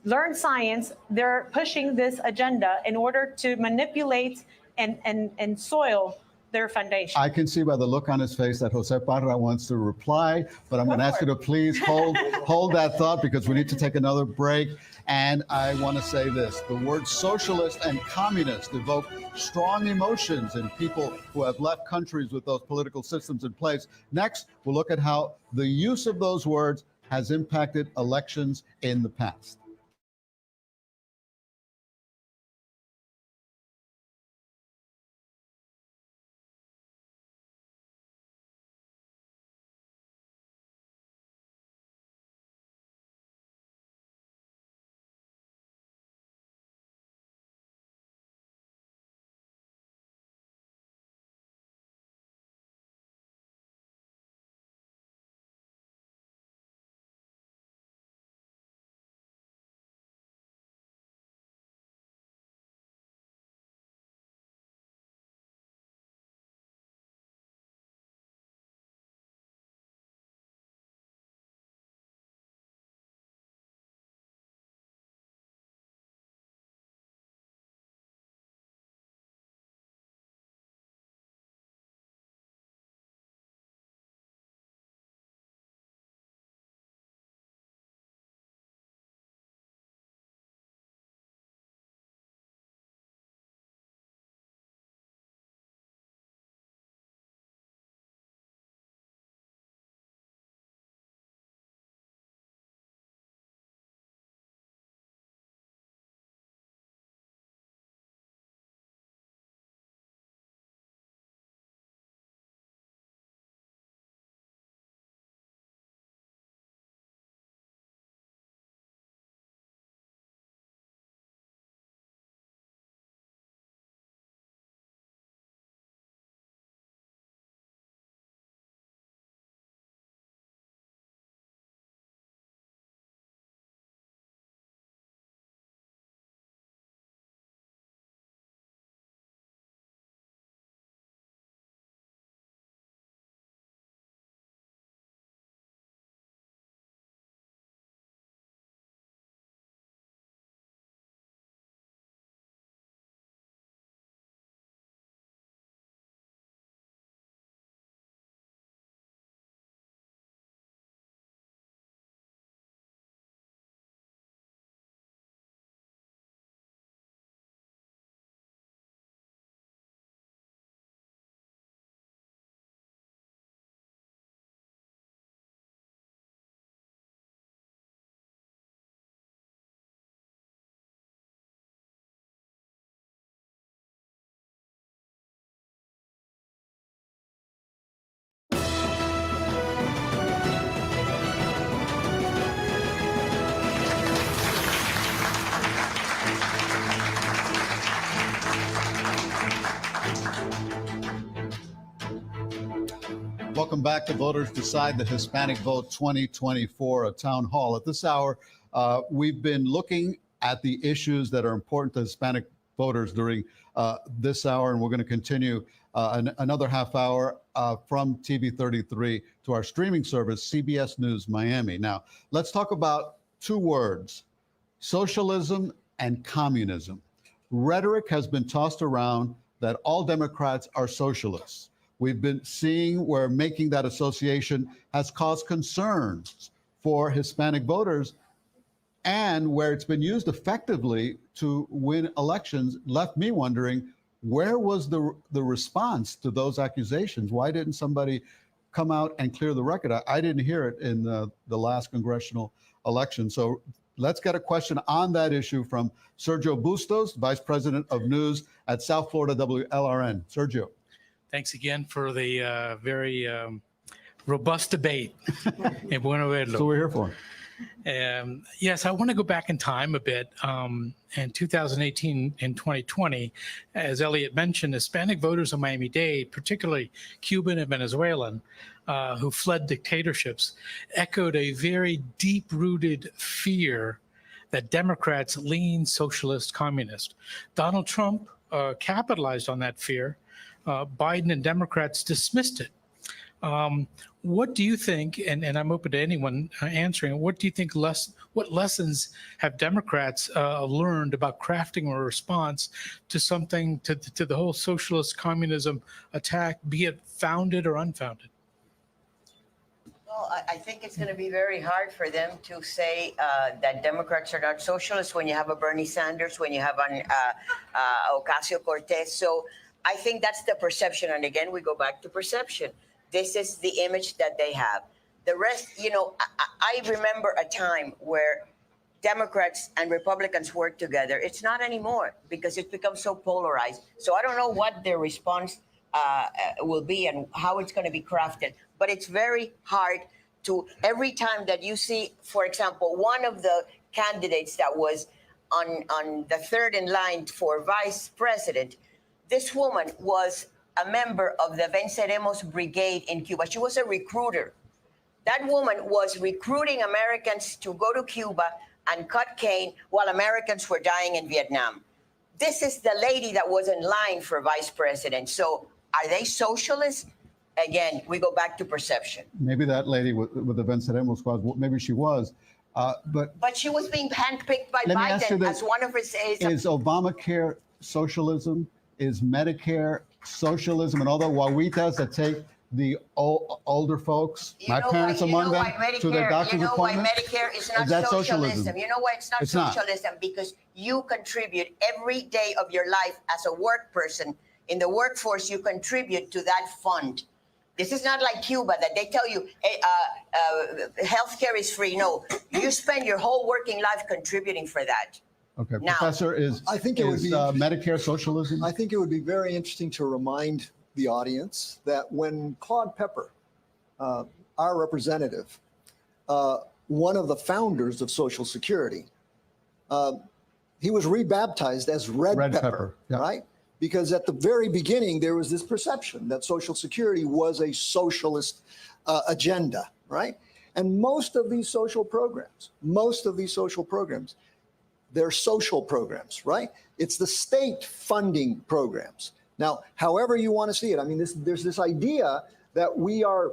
learn science. They're pushing this agenda in order to manipulate and soil their foundation. I can see by the look on his face that Jose Parra wants to reply, but I'm going to ask you to please hold that thought because we need to take another break. And I want to say this, the words socialist and communist evoke strong emotions in people who have left countries with those political systems in place. Next, we'll look at how the use of those words has impacted elections in the past. welcome back to Voters Decide the Hispanic Vote 2024, a town hall. At this hour, we've been looking at the issues that are important to Hispanic voters during this hour, and we're going to continue another half hour from TV 33 to our streaming service, CBS News Miami. Now, let's talk about two words, socialism and communism. Rhetoric has been tossed around that all Democrats are socialists. We've been seeing where making that association has caused concerns for Hispanic voters, and where it's been used effectively to win elections left me wondering, where was the response to those accusations? Why didn't somebody come out and clear the record? I didn't hear it in the last congressional election. So let's get a question on that issue from Sergio Bustos, Vice President of News at South Florida WLRN. Sergio. Thanks again for the very robust debate. Es bueno verlo. That's what we're here for. Yes, I want to go back in time a bit. In 2018 and 2020, as Elliot mentioned, Hispanic voters in Miami-Dade, particularly Cuban and Venezuelan, who fled dictatorships, echoed a very deep-rooted fear that Democrats lean socialist communist. Donald Trump capitalized on that fear. Biden and Democrats dismissed it. What do you think, and I'm open to anyone answering, what do you think, what lessons have Democrats learned about crafting a response to something, to the whole socialist communism attack, be it founded or unfounded? Well, I think it's going to be very hard for them to say that Democrats are not socialists when you have a Bernie Sanders, when you have an Ocasio-Cortez. So I think that's the perception. And again, we go back to perception. This is the image that they have. The rest, I remember a time where Democrats and Republicans worked together. It's not anymore because it's become so polarized. So I don't know what their response will be and how it's going to be crafted. But it's very hard to, every time that you see, for example, one of the candidates that was on the third in line for vice president, this woman was a member of the Venceremos Brigade in Cuba. She was a recruiter. That woman was recruiting Americans to go to Cuba and cut cane while Americans were dying in Vietnam. This is the lady that was in line for vice president. So are they socialists? Again, we go back to perception. Maybe that lady with the Venceremos squad, maybe she was. But she was being handpicked by Let me ask you Biden this. as one of his aides. Is Obamacare socialism? Is Medicare socialism? And all the guaguitas that take the older folks, my parents among them, to their doctor's appointments? You know why Medicare is not that socialism? You know why it's not socialism? Because you contribute every day of your life as a work person in the workforce. You contribute to that fund. This is not like Cuba that they tell you, hey, healthcare is free. No, you spend your whole working life contributing for that. Okay, Now, Professor, I think it would be Medicare socialism? I think it would be very interesting to remind the audience that when Claude Pepper, our representative, one of the founders of Social Security, he was rebaptized as Red Pepper, yeah. right? Because at the very beginning, there was this perception that Social Security was a socialist agenda, right? And most of these social programs, they're social programs, right? It's the state funding programs. Now, however you want to see it, I mean, there's this idea that we are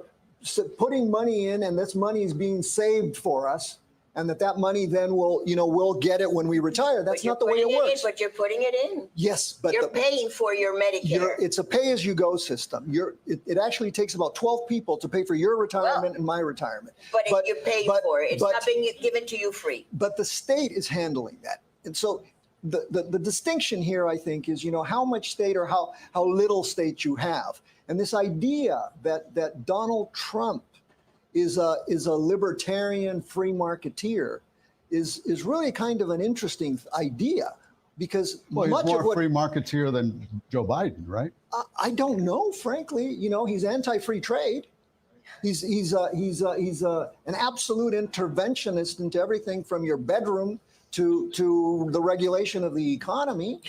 putting money in and this money is being saved for us, and that money then we'll get it when we retire. That's not the way it works. But you're putting it in. Yes, but you're paying for your Medicare. It's a pay-as-you-go system. It actually takes about 12 people to pay for your retirement and my retirement. But you're paying for it. It's not being given to you free. But the state is handling that. And so the distinction here, I think, is, how much state or how little state you have. And this idea that Donald Trump is a libertarian free marketeer is really kind of an interesting idea, because he's more free marketeer than Joe Biden, right? I don't know, frankly. He's anti-free trade. He's an absolute interventionist into everything from your bedroom to the regulation of the economy.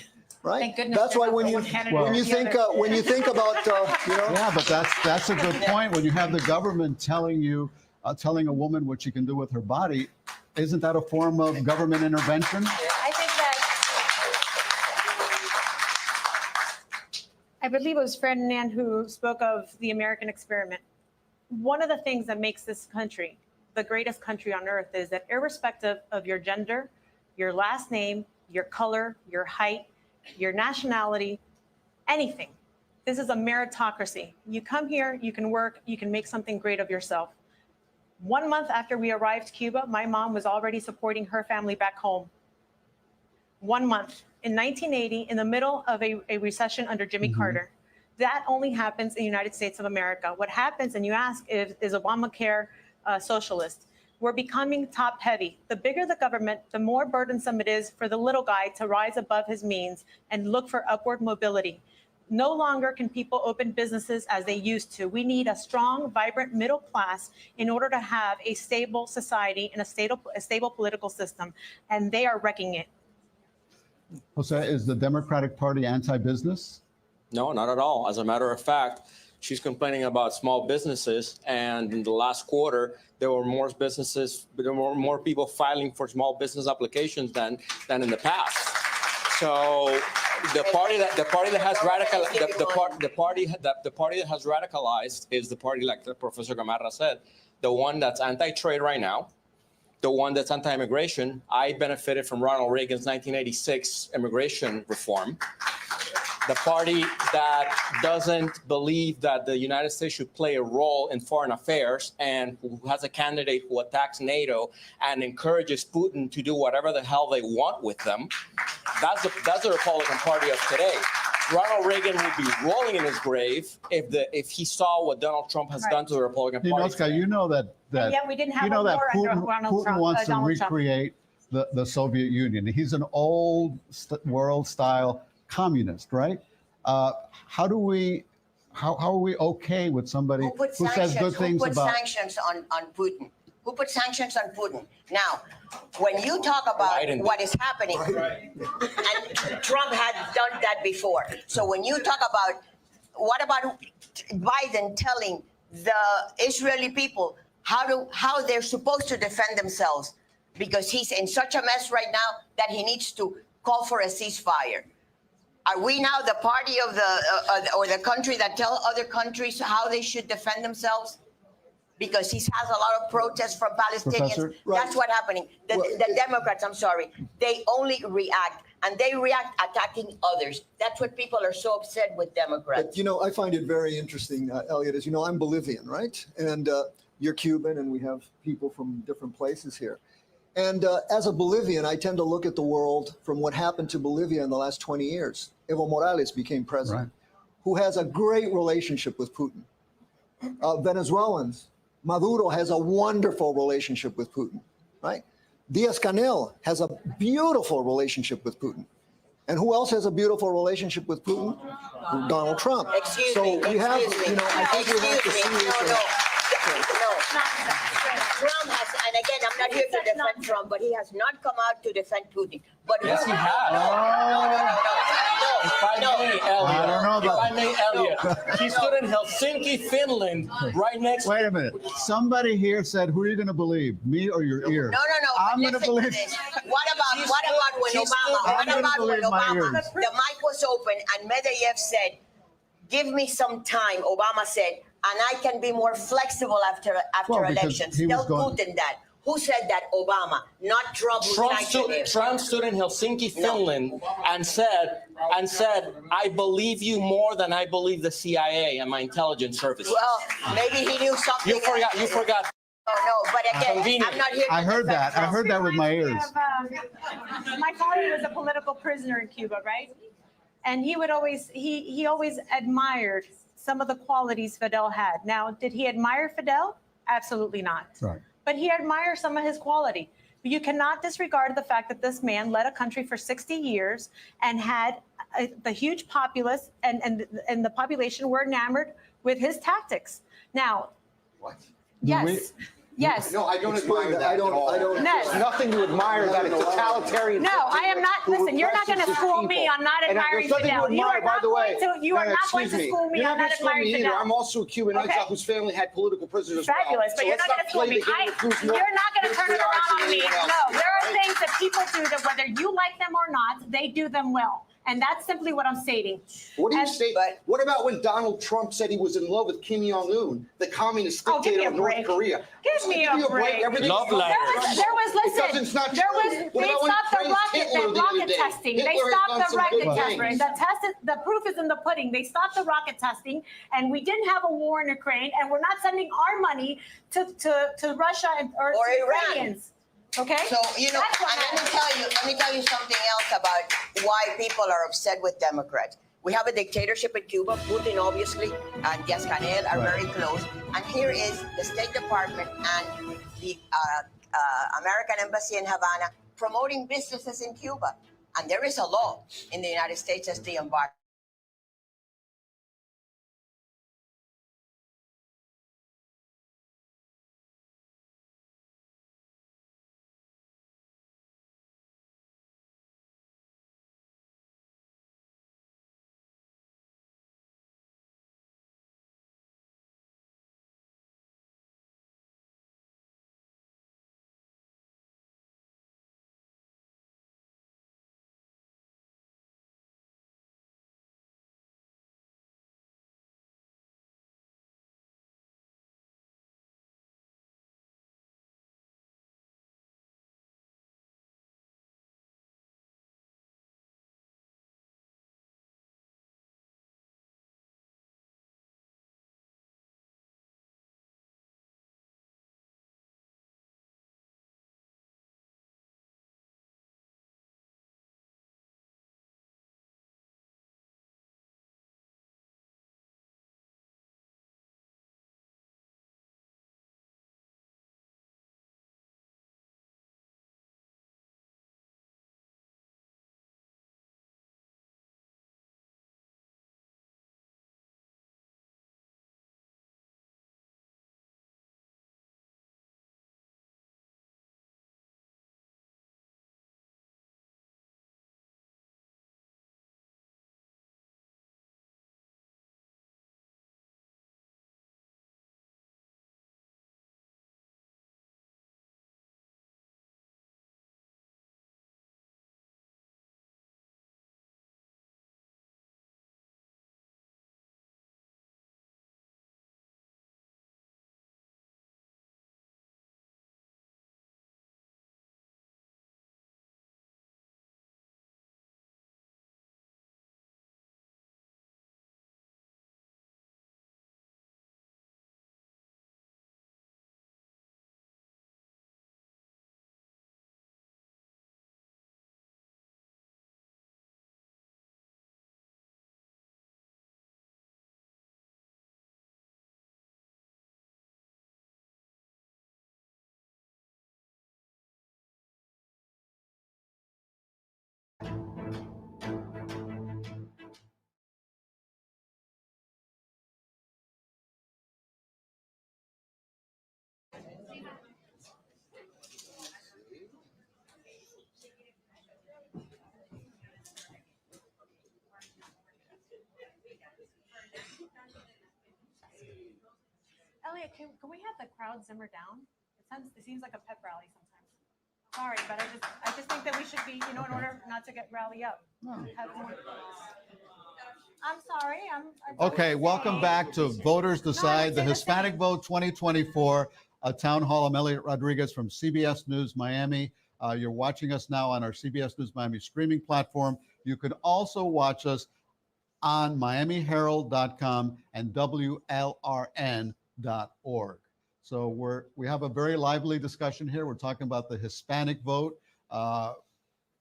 right? Thank goodness That's why they're not when the you one candidate when you or the think other. when you think about Yeah, but that's a good point. When you have the government telling you, telling a woman what she can do with her body, isn't that a form of government intervention? I think that I believe it was Ferdinand who spoke of the American experiment. One of the things that makes this country the greatest country on earth is that irrespective of your gender, your last name, your color, your height, your nationality, anything, this is a meritocracy. You come here, you can work, you can make something great of yourself. 1 month after we arrived to Cuba, my mom was already supporting her family back home. 1 month. In 1980, in the middle of a recession under Jimmy Carter. That only happens in the United States of America. What happens, and you ask, is Obamacare socialist? We're becoming top heavy. The bigger the government, the more burdensome it is for the little guy to rise above his means and look for upward mobility. No longer can people open businesses as they used to. We need a strong, vibrant middle class in order to have a stable society and a stable political system, and they are wrecking it. Jose, is the Democratic Party anti-business? No, not at all. As a matter of fact, she's complaining about small businesses, and in the last quarter, there were more people filing for small business applications than in the past. So the party that has radicalized is the party, like Professor Gamarra said, the one that's anti-trade right now, the one that's anti-immigration. I benefited from Ronald Reagan's 1986 immigration reform. The party that doesn't believe that the United States should play a role in foreign affairs, and who has a candidate who attacks NATO and encourages Putin to do whatever the hell they want with them. That's the Republican Party of today. Ronald Reagan would be rolling in his grave if he saw what Donald Trump has done to the Republican Party. Oscar, you know that And yet we didn't have you know a that war under Ronald Putin Trump, wants to Donald Trump. recreate the Soviet Union. He's an old world-style communist, right? How are we okay with somebody who says good things about? Who put sanctions on Putin? Who put sanctions on Putin? Now, when you talk about what is happening, and Trump had done that before. So when you talk about, what about Biden telling the Israeli people how they're supposed to defend themselves? Because he's in such a mess right now that he needs to call for a ceasefire. Are we now the party of or the country that tell other countries how they should defend themselves? Because he has a lot of protests from Palestinians. Professor, That's what's happening. The Democrats, I'm sorry, they only react, and they react attacking others. That's what people are so upset with Democrats. But, you know, I find it very interesting, Elliot, as you know, I'm Bolivian, right? And you're Cuban, and we have people from different places here. And as a Bolivian, I tend to look at the world from what happened to Bolivia in the last 20 years. Evo Morales became president, who has a great relationship with Putin. Venezuelans, Maduro has a wonderful relationship with Putin, right? Diaz-Canel has a beautiful relationship with Putin. And who else has a beautiful relationship with Putin? Donald Trump. Excuse so me, we have, excuse me. you know, I think we have to see it. Trump has, and again, I'm not here to defend Trump, but he has not come out to defend Putin. But Yes, he has. I don't know about If I may, Elliot, he stood in Helsinki, Finland, right next. Wait a minute. Somebody here said, "Who are you going to believe, me or your ears?" No. I'm going to listen believe. this. What about when Obama? The mic was open and Medvedev said, "Give me some time." Obama said, "And I can be more flexible after Well, because elections." he was Tell going- Putin that. Who said that? Obama, not Trump. Trump stood in Helsinki, Finland, and said, "I believe you more than I believe the CIA and my intelligence service." Well, maybe he knew something. You forgot. No, but again, Convenient. I'm not here to I heard defend that. I Trump. heard that with my ears. My father was a political prisoner in Cuba, right? And he would always, he always admired some of the qualities Fidel had. Now, did he admire Fidel? Absolutely not. Right. But he admires some of his quality. But you cannot disregard the fact that this man led a country for 60 years and had the huge populace and the population were enamored with his tactics. Now, What? yes. Yes. No, I don't Explain admire that. that I don't- at all. I don't- No. There's nothing to admire about a totalitarian. No, I am not. who Listen, you're not going to represses school people. me on not And admiring there's nothing to Fidel. You admire, are by not the way. going to. You are not going to excuse me. school me You're on not not gonna school admiring me either. Fidel. I'm also a Cuban Okay. exile whose family had political prisoners as well. Fabulous, but So you're let's not going to school play me. the game of who's more You're not going to turn it patriotic around than on me. anyone else, No, there are right? things that people do that whether you like them or not, they do them well. And that's simply what I'm stating. What do you And- say? but- What about when Donald Trump said he was in love with Kim Jong-un, the communist Oh, give me dictator a of North break. Korea? Give me a break. Everything Love Trump letter. does. There was, Because listen, it's not there was, true. What they about when he stopped the praised Hitler the other rocket day? testing. They Hitler has stopped done the some rocket good testing. things. The proof is in the pudding. They stopped the rocket testing, and we didn't have a war in Ukraine, and we're not sending our money to Russia or Or to Iran. Ukrainians. Okay? So, you know, That's what and happened. let me tell you something else about why people are upset with Democrats. We have a dictatorship in Cuba. Putin, obviously, and Diaz-Canel are very close. And here is the State Department and the American Embassy in Havana promoting businesses in Cuba. And there is a law in the United States as the embargo. Elliot, can we have the crowd simmer down? It seems like a pep rally sometimes. Sorry, but I just think that we should be, in order not to get rally up. Have more- I'm sorry. Okay, welcome back to Voters Decide, the say the Hispanic same. Vote 2024 Town Hall. I'm Elliot Rodriguez from CBS News Miami. You're watching us now on our CBS News Miami streaming platform. You can also watch us on miamiherald.com and WLRN.org. So we have a very lively discussion here. We're talking about the Hispanic vote.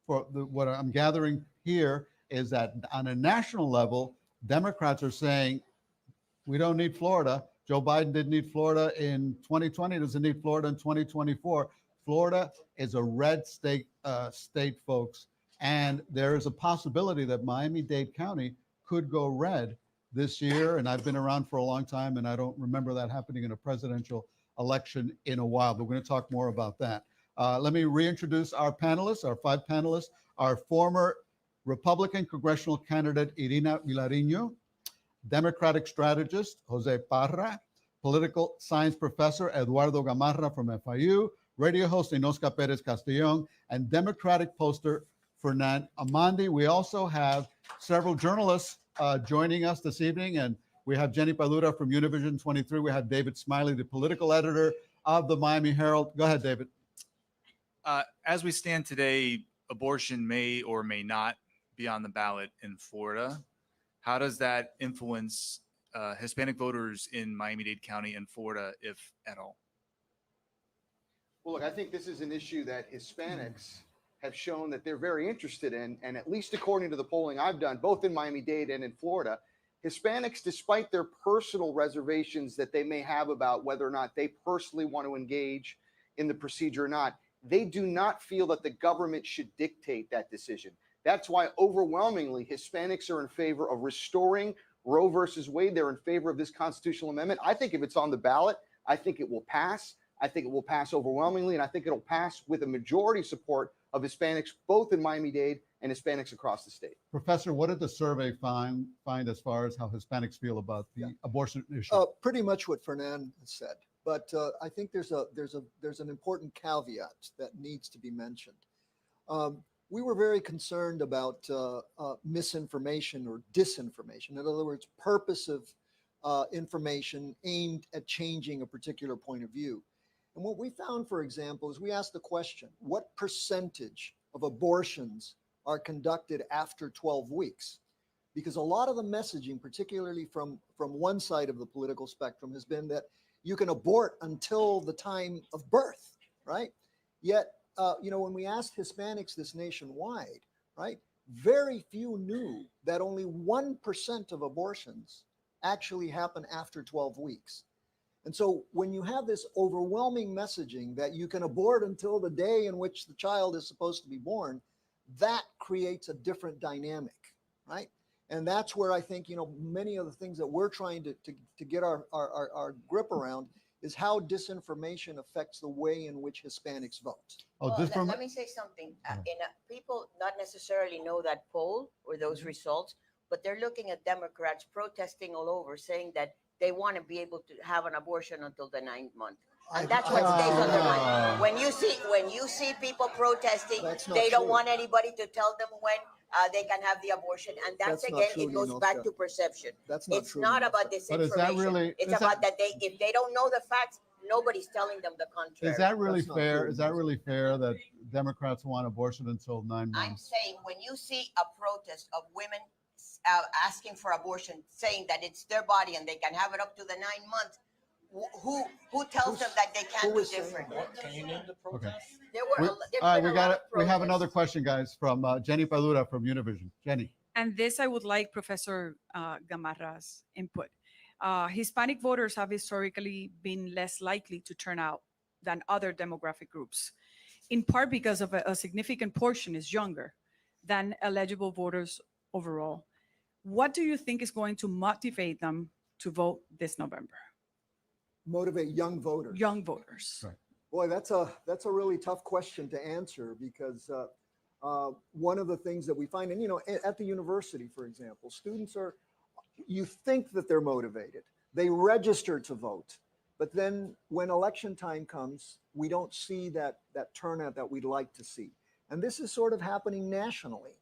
What I'm gathering here is that on a national level, Democrats are saying we don't need Florida. Joe Biden didn't need Florida in 2020, doesn't need Florida in 2024. Florida is a red state, folks, and there is a possibility that Miami-Dade County could go red this year. And I've been around for a long time, and I don't remember that happening in a presidential election in a while. But we're going to talk more about that. Let me reintroduce our panelists, our 5 panelists. Our former Republican congressional candidate, Irina Villarino, Democratic strategist, Jose Parra, political science professor, Eduardo Gamarra from FIU, radio host, Inosca Perez Castellon, and Democratic poster, Fernand Amandi. We also have several journalists joining us this evening, and we have Jenny Padura from Univision 23. We have David Smiley, the political editor of the Miami Herald. Go ahead, David. As we stand today, abortion may or may not be on the ballot in Florida. How does that influence Hispanic voters in Miami-Dade County and Florida, if at all? Well, look, I think this is an issue that Hispanics have shown that they're very interested in. And at least according to the polling I've done, both in Miami-Dade and in Florida, Hispanics, despite their personal reservations that they may have about whether or not they personally want to engage in the procedure or not, they do not feel that the government should dictate that decision. That's why overwhelmingly Hispanics are in favor of restoring Roe versus Wade. They're in favor of this constitutional amendment. I think if it's on the ballot, I think it will pass. I think it will pass overwhelmingly, and I think it'll pass with a majority support of Hispanics, both in Miami-Dade and Hispanics across the state. Professor, what did the survey find as far as how Hispanics feel about the abortion issue? Pretty much what Fernand said, but I think there's an important caveat that needs to be mentioned. We were very concerned about misinformation or disinformation. In other words, purposive information aimed at changing a particular point of view. And what we found, for example, is we asked the question, what percentage of abortions are conducted after 12 weeks? Because a lot of the messaging, particularly from one side of the political spectrum, has been that you can abort until the time of birth, right? Yet, when we asked Hispanics this nationwide, right, very few knew that only 1% of abortions actually happen after 12 weeks. And so when you have this overwhelming messaging that you can abort until the day in which the child is supposed to be born, that creates a different dynamic, right? And that's where I think, many of the things that we're trying to get our grip around is how disinformation affects the way in which Hispanics vote. Oh, Well, let me say something. People not necessarily know that poll or those results, but they're looking at Democrats protesting all over, saying that they want to be able to have an abortion until the 9th month. And that's what stays on their mind. When you see people protesting, they don't want anybody to tell them when they can have the abortion. And that's again, it goes back to perception. It's not about disinformation. But is that really? It's about that if they don't know the facts, nobody's telling them the contrary. Is that really fair? Is that really fair that Democrats want abortion until 9 months? I'm saying when you see a protest of women asking for abortion, saying that it's their body and they can have it up to the 9 months, who tells them that they can't do different? Can you name the protest? All right, we have another question, guys, from Jenny Padura from Univision. Jenny. And this, I would like Professor Gamarra's input. Hispanic voters have historically been less likely to turn out than other demographic groups, in part because of a significant portion is younger than eligible voters overall. What do you think is going to motivate them to vote this November? Motivate young voters. Young voters. Right. Boy, that's a really tough question to answer because one of the things that we find, and at the university, for example, students you think that they're motivated. They register to vote, but then when election time comes, we don't see that turnout that we'd like to see. And this is sort of happening nationally.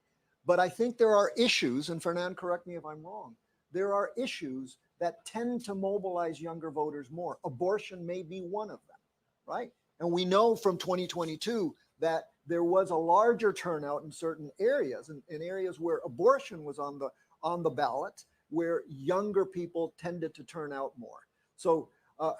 But I think there are issues, and Fernand, correct me if I'm wrong, there are issues that tend to mobilize younger voters more. Abortion may be one of them, right? And we know from 2022 that there was a larger turnout in certain areas, in areas where abortion was on the ballot, where younger people tended to turn out more. So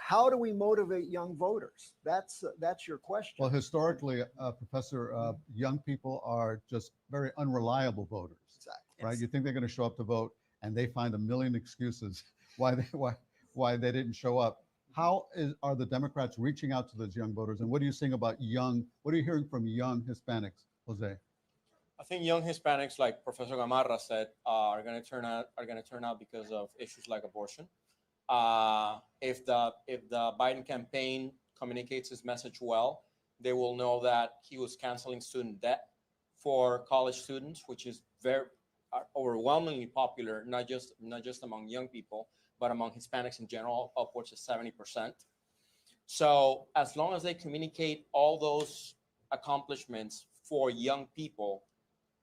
how do we motivate young voters? That's your question. Well, historically, Professor, young people are just very unreliable voters. Exactly. Right? You think they're going to show up to vote, and they find a million excuses why they didn't show up. How are the Democrats reaching out to those young voters, and what are you seeing about what are you hearing from young Hispanics, Jose? I think young Hispanics, like Professor Gamarra said, are going to turn out because of issues like abortion. If the Biden campaign communicates his message well, they will know that he was canceling student debt for college students, which is very overwhelmingly popular, not just among young people, but among Hispanics in general, upwards of 70%. So as long as they communicate all those accomplishments for young people,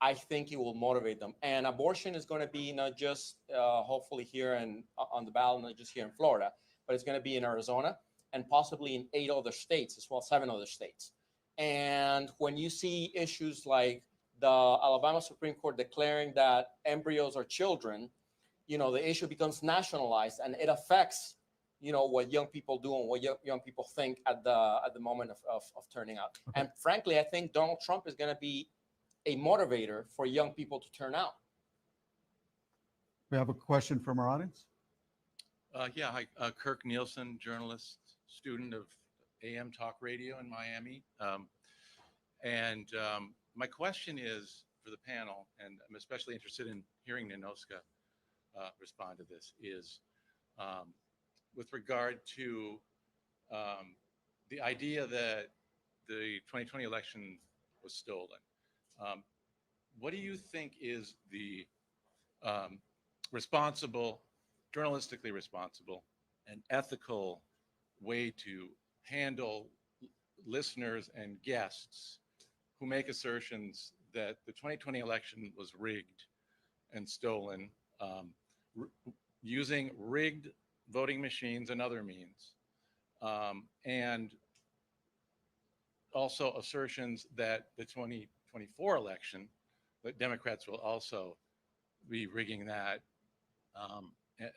I think it will motivate them. And abortion is going to be not just hopefully here and on the ballot, not just here in Florida, but it's going to be in Arizona and possibly in 8 other states as well, 7 other states. And when you see issues like the Alabama Supreme Court declaring that embryos are children, you know, the issue becomes nationalized, and it affects, you know, what young people do and what young people think at the moment of turning out. Okay. And frankly, I think Donald Trump is going to be a motivator for young people to turn out. We have a question from our audience. Yeah, hi, Kirk Nielsen, journalist, student of AM Talk Radio in Miami. My question is for the panel, and I'm especially interested in hearing Ninoska respond to this, is with regard to the idea that the 2020 election was stolen. What do you think is the responsible, journalistically responsible, and ethical way to handle listeners and guests who make assertions that the 2020 election was rigged and stolen, using rigged voting machines and other means, and also assertions that the 2024 election, that Democrats will also be rigging that,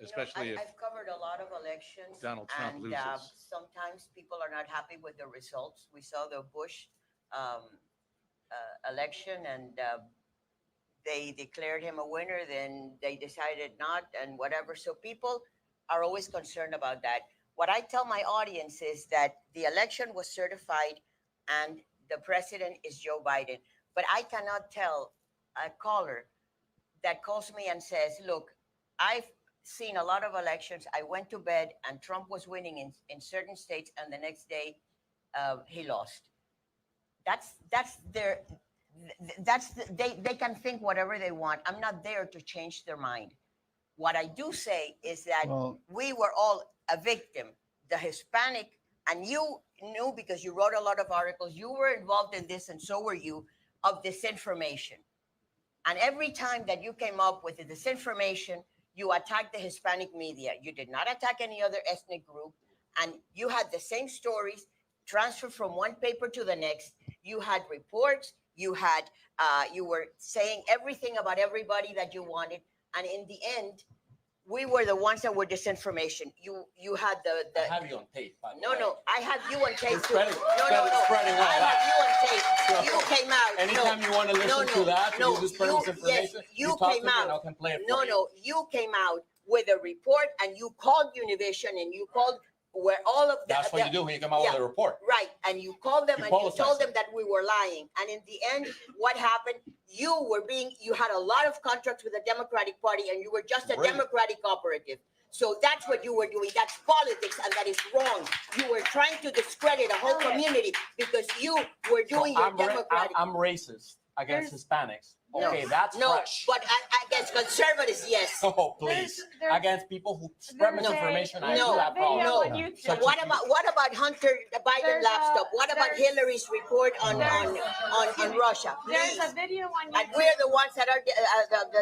especially if I've covered a lot of elections. Donald Trump and, loses. Sometimes people are not happy with the results. We saw the Bush election, and they declared him a winner, then they decided not, and whatever. So people are always concerned about that. What I tell my audience is that the election was certified and the president is Joe Biden. But I cannot tell a caller that calls me and says, look, I've seen a lot of elections. I went to bed and Trump was winning in certain states, and the next day he lost. They can think whatever they want. I'm not there to change their mind. What I do say is that we were all a victim, the Hispanic, and you knew because you wrote a lot of articles, you were involved in this, and so were you, of disinformation. And every time that you came up with the disinformation, you attacked the Hispanic media. You did not attack any other ethnic group. And you had the same stories transferred from one paper to the next. You had reports. You were saying everything about everybody that you wanted. And in the end, we were the ones that were disinformation. You had the I have you on tape. No, I have you on tape too. Spreading I have you on tape. You came out. Anytime you want to listen to that, you just spread misinformation. Yes, you came out. And I can play it for you. No, you came out with a report, and you called Univision, and you called where all of that. That's what you do when you come out with a report. Right, and you called them and you told them that we were lying. And in the end, what happened? You had a lot of contracts with the Democratic Party, and you were just a Democratic operative. So that's what you were doing. That's politics, and that is wrong. You were trying to discredit a whole community because you were doing your Democratic. I'm racist against Hispanics. Okay, that's fresh. But against conservatives, yes. Oh, please. Against people who spread misinformation, I do have problems. So what about Hunter Biden laptop? What about Hillary's report on Russia? Please. There's a video on YouTube. And we're the ones that are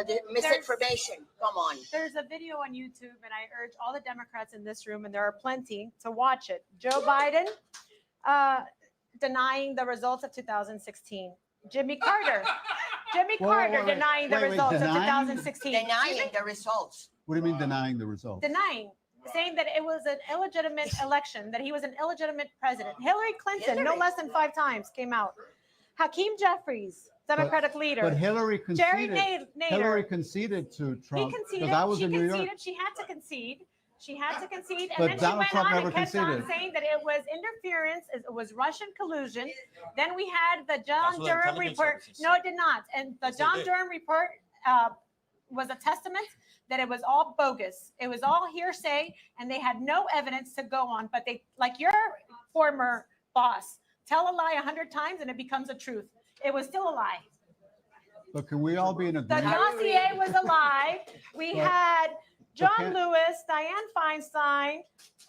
the misinformation. Come on. There's a video on YouTube, and I urge all the Democrats in this room, and there are plenty, to watch it. Joe Biden denying the results of 2016. Jimmy Carter denying the results of 2016. Denying the results. What do you mean denying the results? Denying, saying that it was an illegitimate election, that he was an illegitimate president. Hillary Clinton, no less than 5 times, came out. Hakeem Jeffries, Democratic leader. But Hillary conceded. Jerry Nader. Hillary conceded to Trump. He conceded. Because I was in New York. She had to concede. She had to concede, and But then Donald she Trump went on never and kept conceded. on saying that it was interference, it was Russian collusion. Then we had the John Durham report. No, it did not. And the John Durham report was a testament that it was all bogus. It was all hearsay, and they had no evidence to go on. But they, like your former boss, tell a lie 100 times and it becomes a truth. It was still a lie. But can we all be in The agreement? dossier was a lie. We But- had John can't- Lewis, Dianne Feinstein,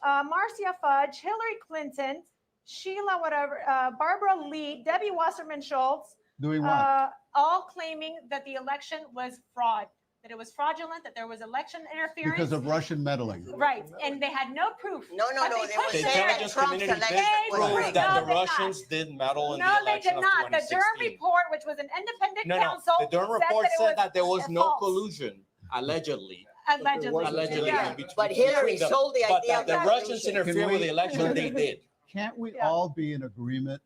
Marcia Fudge, Hillary Clinton, Sheila, whatever, Barbara Lee, Debbie Wasserman Schultz, Doing what? all claiming that the election was fraud, that it was fraudulent, that there was election interference. Because of Russian meddling. Right, and they had no proof. No, But they were put The there- saying that intelligence Trump's community election did was They prove rigged. that No, the they did Russians did meddle in the No, they election did of not. The Durham 2016. report, which was an independent No, counsel, the Durham report it said that there was no false. collusion, allegedly. Allegedly. Allegedly. Yeah. between- But Hillary between them. sold the But idea that of the that Russians collusion. interfered Can with we- the election, they did. Can't we Yeah. all be in agreement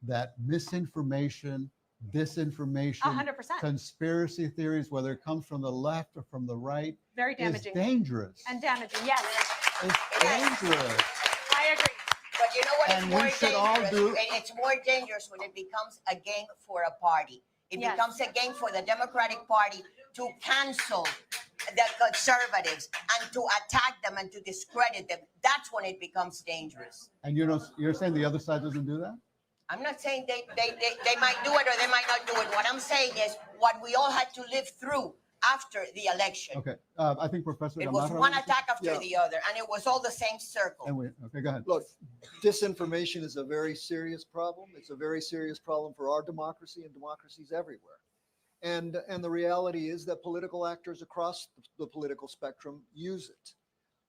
that misinformation, disinformation, 100%. conspiracy theories, whether it comes from the left or from the right, Very is damaging. dangerous? And damaging, yes. It's dangerous. I agree. But you know what? And It's we more should all dangerous. do- It's more dangerous when it becomes a game for a party. It Yes. becomes a game for the Democratic Party to cancel the conservatives and to attack them and to discredit them. That's when it becomes dangerous. And you're saying the other side doesn't do that? I'm not saying they might do it or they might not do it. What I'm saying is what we all had to live through after the election. Okay, I think Professor It was Gamarra one was- attack after Yeah. the other, and it was all the same circle. Okay, go ahead. Look, disinformation is a very serious problem. It's a very serious problem for our democracy and democracies everywhere. And the reality is that political actors across the political spectrum use it.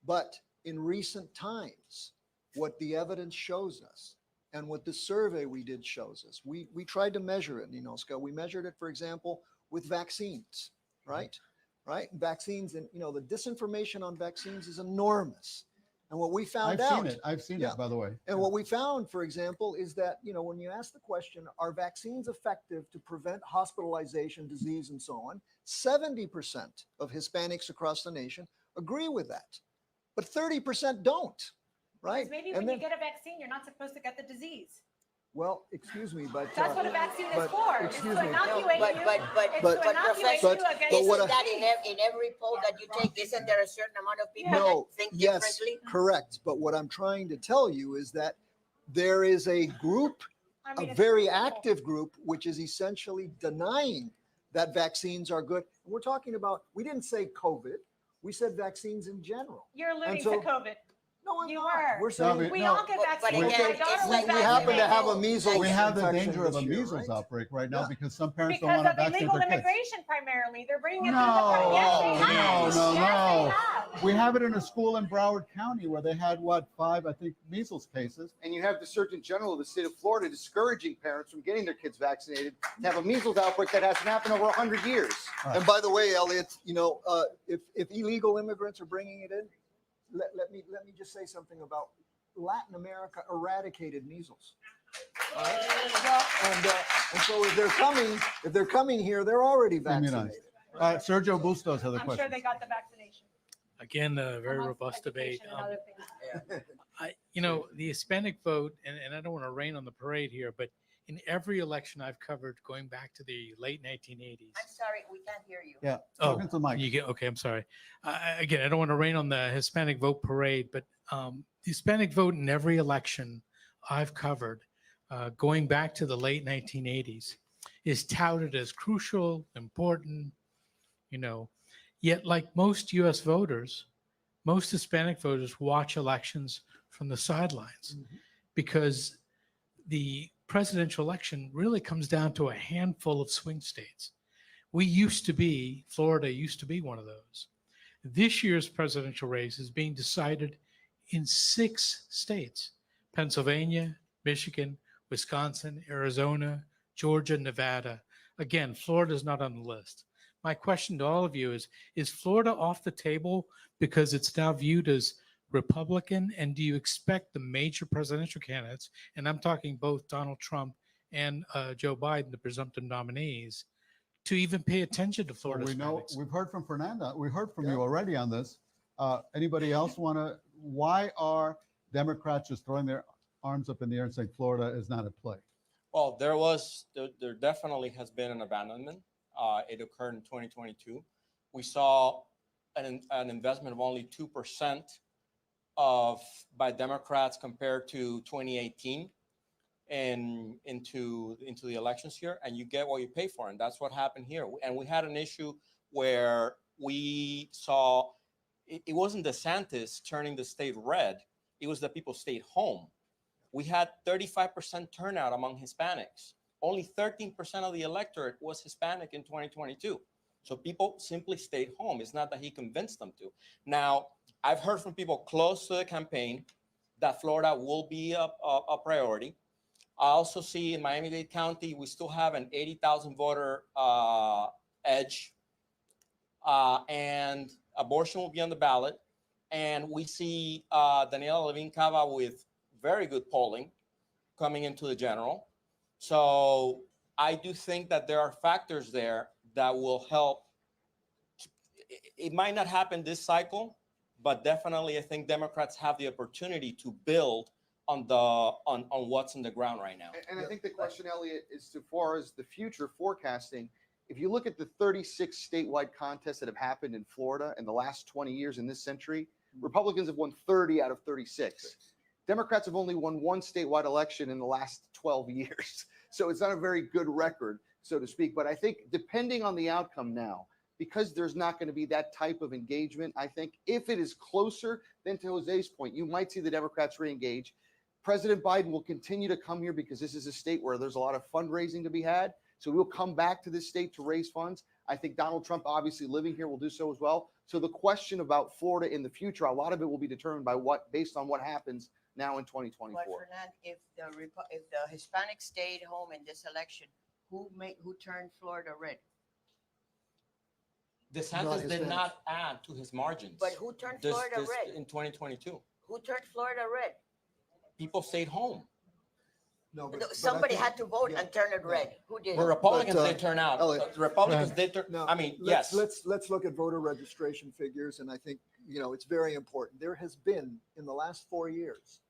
But in recent times, what the evidence shows us and what the survey we did shows us, we tried to measure it, Ninoska. We measured it, for example, with vaccines, right? Right? Vaccines, and the disinformation on vaccines is enormous. And what we found out. I've seen Yeah. it, by the way. And what we found, for example, is that, when you ask the question, are vaccines effective to prevent hospitalization, disease, and so on? 70% of Hispanics across the nation agree with that, but 30% don't, right? Because maybe And when you then- get a vaccine, you're not supposed to get the disease. Well, excuse me, but. That's what a vaccine is but- for. It's excuse to me. innocuate No, you. but It's to inoculate but- you but against what Isn't I- that in every poll that you take, isn't there a certain amount of people No, that think yes, differently? correct. But what I'm trying to tell you is that there is a group, I mean, a it's very people. active group, which is essentially denying that vaccines are good. And we're talking about, we didn't say COVID, we said vaccines in general. You're alluding so- to COVID. No, I'm You not. were. We're saying, We No, all get but vaccinated. again, My it's daughter was like we happen to have a vaccinated. measles. We have the infection danger of a this year, measles right? outbreak right now Yeah. because some parents don't Because want to of vaccinate illegal their kids. immigration primarily. They're bringing it No, through the Yes, they have. no, Yes, they no. have. We have it in a school in Broward County where they had, 5, I think, measles cases. And you have the Surgeon General of the state of Florida discouraging parents from getting their kids vaccinated to have a measles outbreak that hasn't happened over 100 years. And by the way, Elliot, if illegal immigrants are bringing it in, let me just say something about Latin America eradicated measles. All right? And so if they're coming here, they're already Immunized. vaccinated. Sergio Bustos has a I'm question. sure they got the vaccination. Again, a very Amongst robust debate. education and other things. The Hispanic vote, and I don't want to rain on the parade here, but in every election I've covered going back to the late 1980s. I'm sorry, we can't hear you. Yeah. Oh, Talking to the mic. you get okay. I'm sorry. Again, I don't want to rain on the Hispanic vote parade, but the Hispanic vote in every election I've covered, going back to the late 1980s, is touted as crucial, important. Yet like most U.S. voters, most Hispanic voters watch elections from the sidelines because the presidential election really comes down to a handful of swing states. Florida used to be one of those. This year's presidential race is being decided in 6 states: Pennsylvania, Michigan, Wisconsin, Arizona, Georgia, Nevada. Again, Florida is not on the list. My question to all of you is Florida off the table because it's now viewed as Republican? And do you expect the major presidential candidates, and I'm talking both Donald Trump and Joe Biden, the presumptive nominees, to even pay attention to Florida We know, Hispanics? we've heard from Fernanda. We heard from Yeah. you already on this. Anybody else why are Democrats just throwing their arms up in the air and saying Florida is not at play? Well, there definitely has been an abandonment. It occurred in 2022. we saw an investment of only 2% by Democrats compared to 2018 and into the elections here, and you get what you pay for, and that's what happened here. And we had an issue where we saw it wasn't DeSantis turning the state red, it was that people stayed home. We had 35% turnout among Hispanics. Only 13% of the electorate was Hispanic in 2022. So people simply stayed home. It's not that he convinced them to. Now, I've heard from people close to the campaign that Florida will be a priority. I also see in Miami-Dade County, we still have an 80,000 voter edge, and abortion will be on the ballot. And we see Daniela Levine Cava with very good polling coming into the general. So I do think that there are factors there that will help. It might not happen this cycle, but definitely I think Democrats have the opportunity to build on what's in the ground right now. And I think the question, Elliot, is as far as the future forecasting. If you look at the 36 statewide contests that have happened in Florida in the last 20 years in this century, Republicans have won 30 out of 36. Democrats have only won one statewide election in the last 12 years. So it's not a very good record, so to speak. But I think depending on the outcome now, because there's not going to be that type of engagement, I think if it is closer, then to Jose's point, you might see the Democrats re-engage. President Biden will continue to come here because this is a state where there's a lot of fundraising to be had. So we'll come back to this state to raise funds. I think Donald Trump, obviously living here, will do so as well. So the question about Florida in the future, a lot of it will be determined by based on what happens now in 2024. But Fernand, if the Hispanics stayed home in this election, who turned Florida red? DeSantis did not add to his margins. But who turned Florida red? In 2022. Who turned Florida red? People stayed home. No, Somebody had to vote and turn it red. Who did? The Republicans did turn out. Elliot, The Republicans did turn. No, I mean, let's, yes. Let's look at voter registration figures, and I think it's very important. There has been in the last 4 years,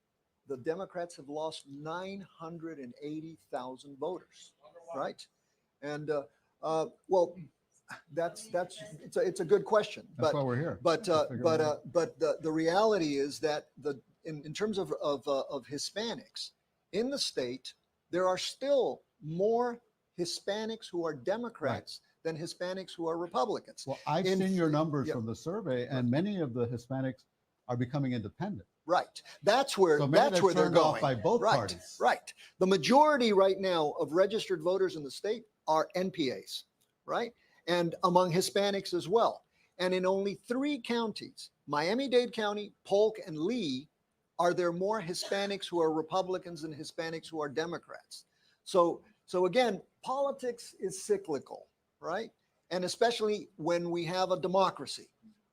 the Democrats have lost 980,000 voters, right? And well, it's a good question. That's why we're here. But the reality is that in terms of Hispanics in the state, there are still more Hispanics who are Democrats than Hispanics who are Republicans. Well, I've seen your numbers from the survey, and many of the Hispanics are becoming independent. Right. That's where they're turned off going. by both parties. Right. The majority right now of registered voters in the state are NPAs, right? And among Hispanics as well. And in only 3 counties, Miami-Dade County, Polk, and Lee, are there more Hispanics who are Republicans than Hispanics who are Democrats? So again, politics is cyclical, right? And especially when we have a democracy,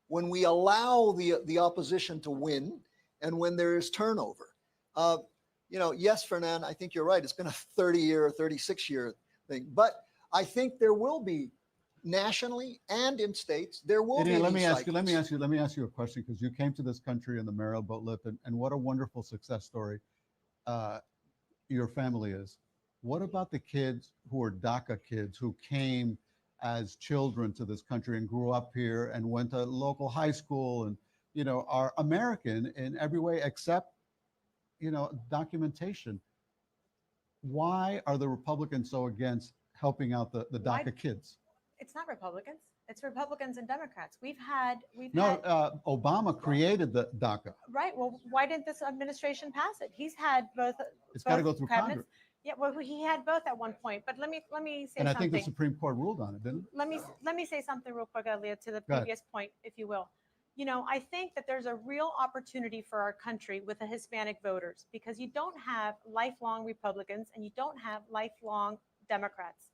when we allow the opposition to win, and when there is turnover. Yes, Fernand, I think you're right. It's been a 30-year, 36-year thing, but I think there will be nationally and in states, there will be. Let me ask you a question, because you came to this country in the Mariel boat lift, and what a wonderful success story your family is. What about the kids who are DACA kids who came as children to this country and grew up here and went to local high school and are American in every way except documentation? Why are the Republicans so against helping out the DACA kids? It's not Republicans. It's Republicans and Democrats. Obama created the DACA. Right. Well, why didn't this administration pass it? He's had both. It's got to go through Congress. Yeah, well, he had both at one point. But let me say something. And I think the Supreme Court ruled on it, didn't it? Let me say something real quick, Elliot, to the previous point, if you will. I think that there's a real opportunity for our country with the Hispanic voters, because you don't have lifelong Republicans and you don't have lifelong Democrats.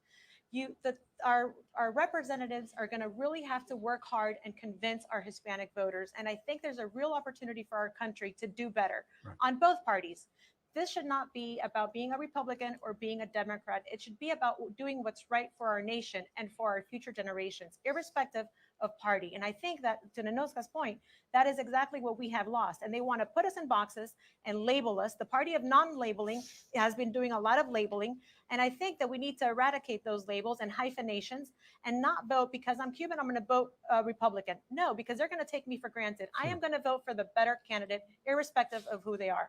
Our representatives are going to really have to work hard and convince our Hispanic voters. And I think there's a real opportunity for our country to do better on both parties. This should not be about being a Republican or being a Democrat. It should be about doing what's right for our nation and for our future generations, irrespective of party. And I think that, to Ninoska's point, that is exactly what we have lost. And they want to put us in boxes and label us. The party of non-labeling has been doing a lot of labeling. And I think that we need to eradicate those labels and hyphenations and not vote because I'm Cuban, I'm going to vote Republican. No, because they're going to take me for granted. I am going to vote for the better candidate, irrespective of who they are.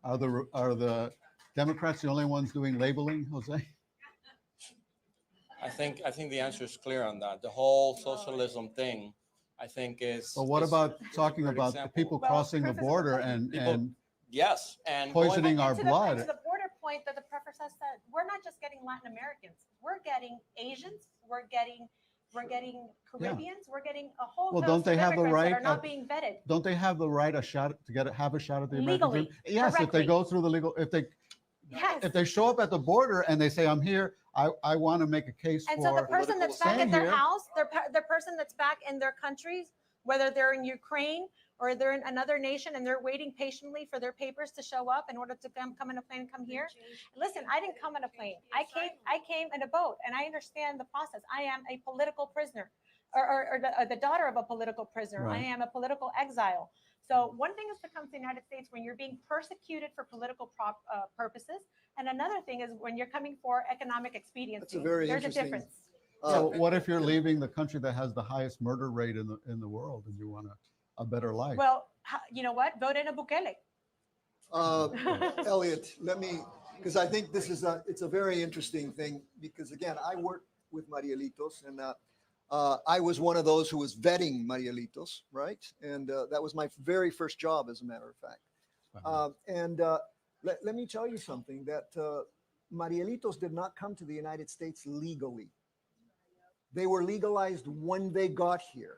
Are the Democrats the only ones doing labeling, Jose? I think the answer is clear on that. The whole socialism thing, I think is. But what is- about is a talking great about the example. people Well, crossing the proof is border important. and Yes, and poisoning our And to blood? the border point that the professor said, we're not just getting Latin Americans. We're getting Asians. We're getting Caribbeans. We're getting a whole Well, host don't they of have the immigrants right that are not of- being vetted. Don't they have the right have a shot at the American Legally, dream? Yes, if they correctly. go through the legal, Yes. if they show up at the border and they say, I'm here, I want to make a case And so the for person that's back staying at their here. house, the person that's back in their countries, whether they're in Ukraine or they're in another nation and they're waiting patiently for their papers to show up in order to come in a plane and come here. Listen, I didn't come in a plane. I came in a boat, and I understand the process. I am a political prisoner, or the daughter of a political prisoner. I Right. am a political exile. So one thing is to come to the United States when you're being persecuted for political purposes, and another thing is when you're coming for economic expediency. That's a very There's a interesting- difference. So what if you're leaving the country that has the highest murder rate in the world and you want a better life? Well, you know what? Vote in a Bukele. Elliot, because I think it's a very interesting thing, because again, I work with Marielitos, and I was one of those who was vetting Marielitos, right? And that was my very first job, as a matter of fact. Let me tell you something, that Marielitos did not come to the United States legally. They were legalized when they got here,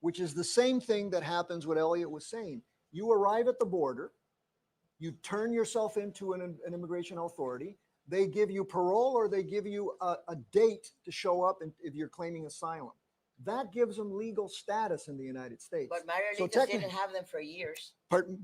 which is the same thing that happens, what Elliot was saying. You arrive at the border, you turn yourself into an immigration authority, they give you parole or they give you a date to show up if you're claiming asylum. That gives them legal status in the United States. But Marielitos So didn't technically- have them for years.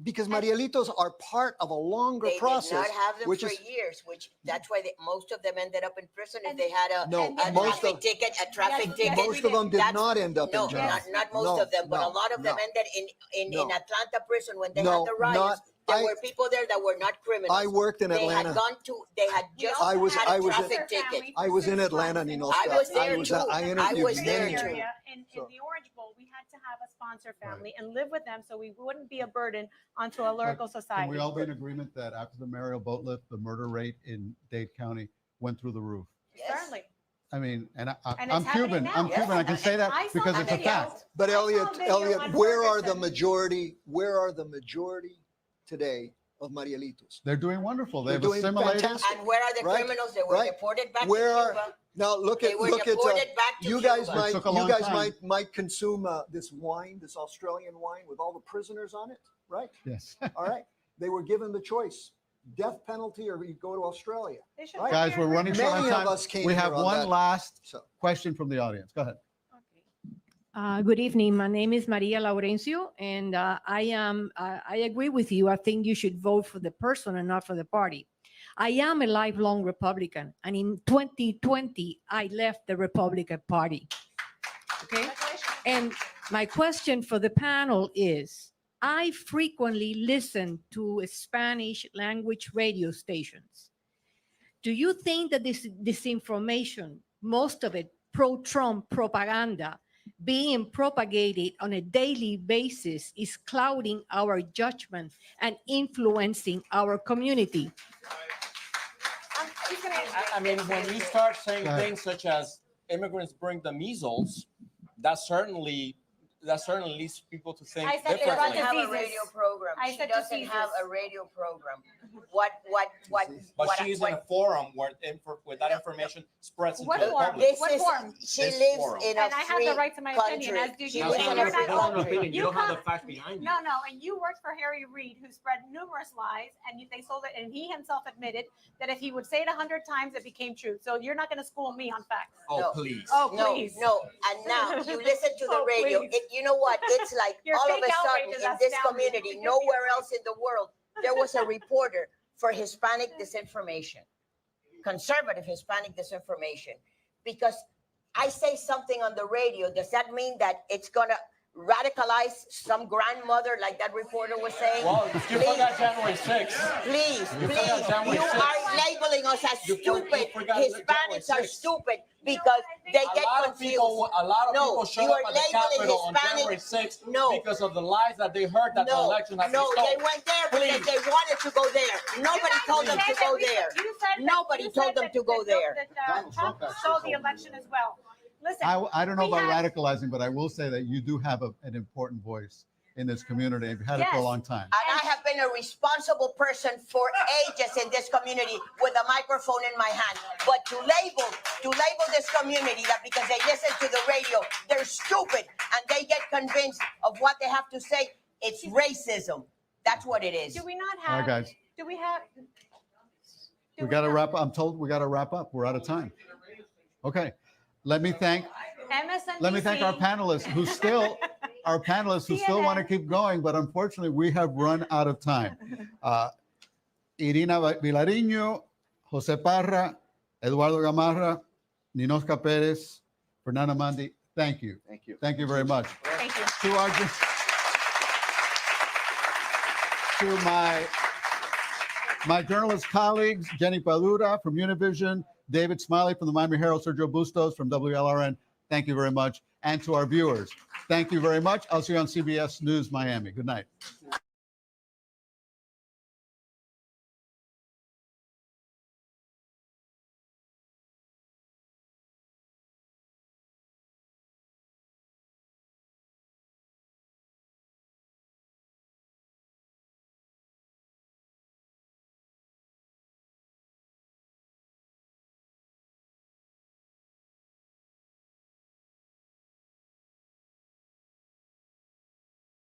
Because Marielitos are part of a longer They process. did not have them which for is, years, that's why most of them ended up in prison if And- they had a most traffic of- ticket, a traffic Yes, ticket. most of them did That's- not end up No, in jail. not most of them, but a lot of them ended in No. Atlanta prison when they No, had the riots. There I- were people there that were not criminals. I worked in They Atlanta. had just I was- had I a was in- traffic ticket. I was in Atlanta, Ninoska. I was there too. I interviewed I was there many. too. Area in So- the Orange Bowl, we had to have a sponsor family and live with them so we wouldn't be a burden onto a lyrical Can society. we all be in agreement that after the Mariel boat lift, the murder rate in Dade County went through the roof? Yes. Certainly. I mean, and And I'm it's happening Cuban. now. I'm Yes. Cuban. I can say I that saw because the it's a video. fact. But I saw a Elliot, video on where are the Ferguson. majority? Where are the majority today of Marielitos? They're doing wonderful. They're They've doing assimilated. fantastic. And where are the Right, criminals that were right. deported back Where to are- Cuba? Now look They at were look at deported back to you guys Cuba. It took a long time. might consume this wine, this Australian wine with all the prisoners on it, right? Yes. All right. They were given the choice: death penalty, or you go to Australia. They should Right. come Guys, here we're and running bring short on Many of time. us came We here have on one that. last So question from the audience. Go ahead. Good evening. My name is Maria Laurencio, and I agree with you. I think you should vote for the person and not for the party. I am a lifelong Republican, and in 2020, I left the Republican Party. Okay? And my question for the panel is, I frequently listen to Spanish language radio stations. Do you think that this disinformation, most of it pro-Trump propaganda, being propagated on a daily basis is clouding our judgment and influencing our community? I mean, when you start saying Go ahead. things such as immigrants bring the measles, that certainly leads people to think I said they She brought doesn't differently. have a diseases. radio program. I She said doesn't have diseases. a radio program. But she's in a forum where that information spreads into What the forum? public. What form? She This lives forum. in a And I have the free right to my opinion, as do country. She you. That's lives And in not a you're your free not- personal country. opinion. You don't have the come- facts behind you. No, and you worked for Harry Reid, who spread numerous lies, and they sold it, and he himself admitted that if he would say it 100 times, it became true. So you're not going to school me on facts. Oh, No. please. Oh, No, please. no, and now you listen to the Oh, radio. please. You know what? It's like Your all of fake a sudden outrage is in this astounding. community, It gives me nowhere a else in the world, there was a reporter for Hispanic disinformation, conservative Hispanic disinformation, because I say something on the radio, does that mean that it's gonna radicalize some grandmother like that reporter was saying? Well, you forgot January 6th. Please, You forgot January you 6th. are labeling us as You stupid. forgot Hispanics are January 6th. stupid because they get confused. A lot of people showed you up are at the labeling Capitol on Hispanic- January 6th No. because of the lies that they heard that the election had been No, stolen. they went there because Please. they wanted to go there. Nobody told them to go there. Nobody told them to go there. Trump stole the election as well. Listen, I don't know we about have- radicalizing, but I will say that you do have an important voice in this community. You've had it for a Yes. long time. And I have been a responsible person for ages in this community with a microphone in my hand. But to label this community that because they listen to the radio, they're stupid and they get convinced of what they have to say, it's racism. That's what it is. Do we not All have? right, guys, Do we have? we got to wrap up. I'm told we got to wrap up. We're out of time. Okay. Let me thank MSNBC. our panelists who still want to keep going, but unfortunately we have run out of time. Irina Vilariño, Jose Parra, Eduardo Gamarra, Ninosca Perez, Fernanda Mandi, thank you. Thank you. Thank you very much. Thank you. To my journalist colleagues, Jenny Palura from Univision, David Smiley from the Miami Herald, Sergio Bustos from WLRN, thank you very much. And to our viewers, thank you very much. I'll see you on CBS News Miami. Good night.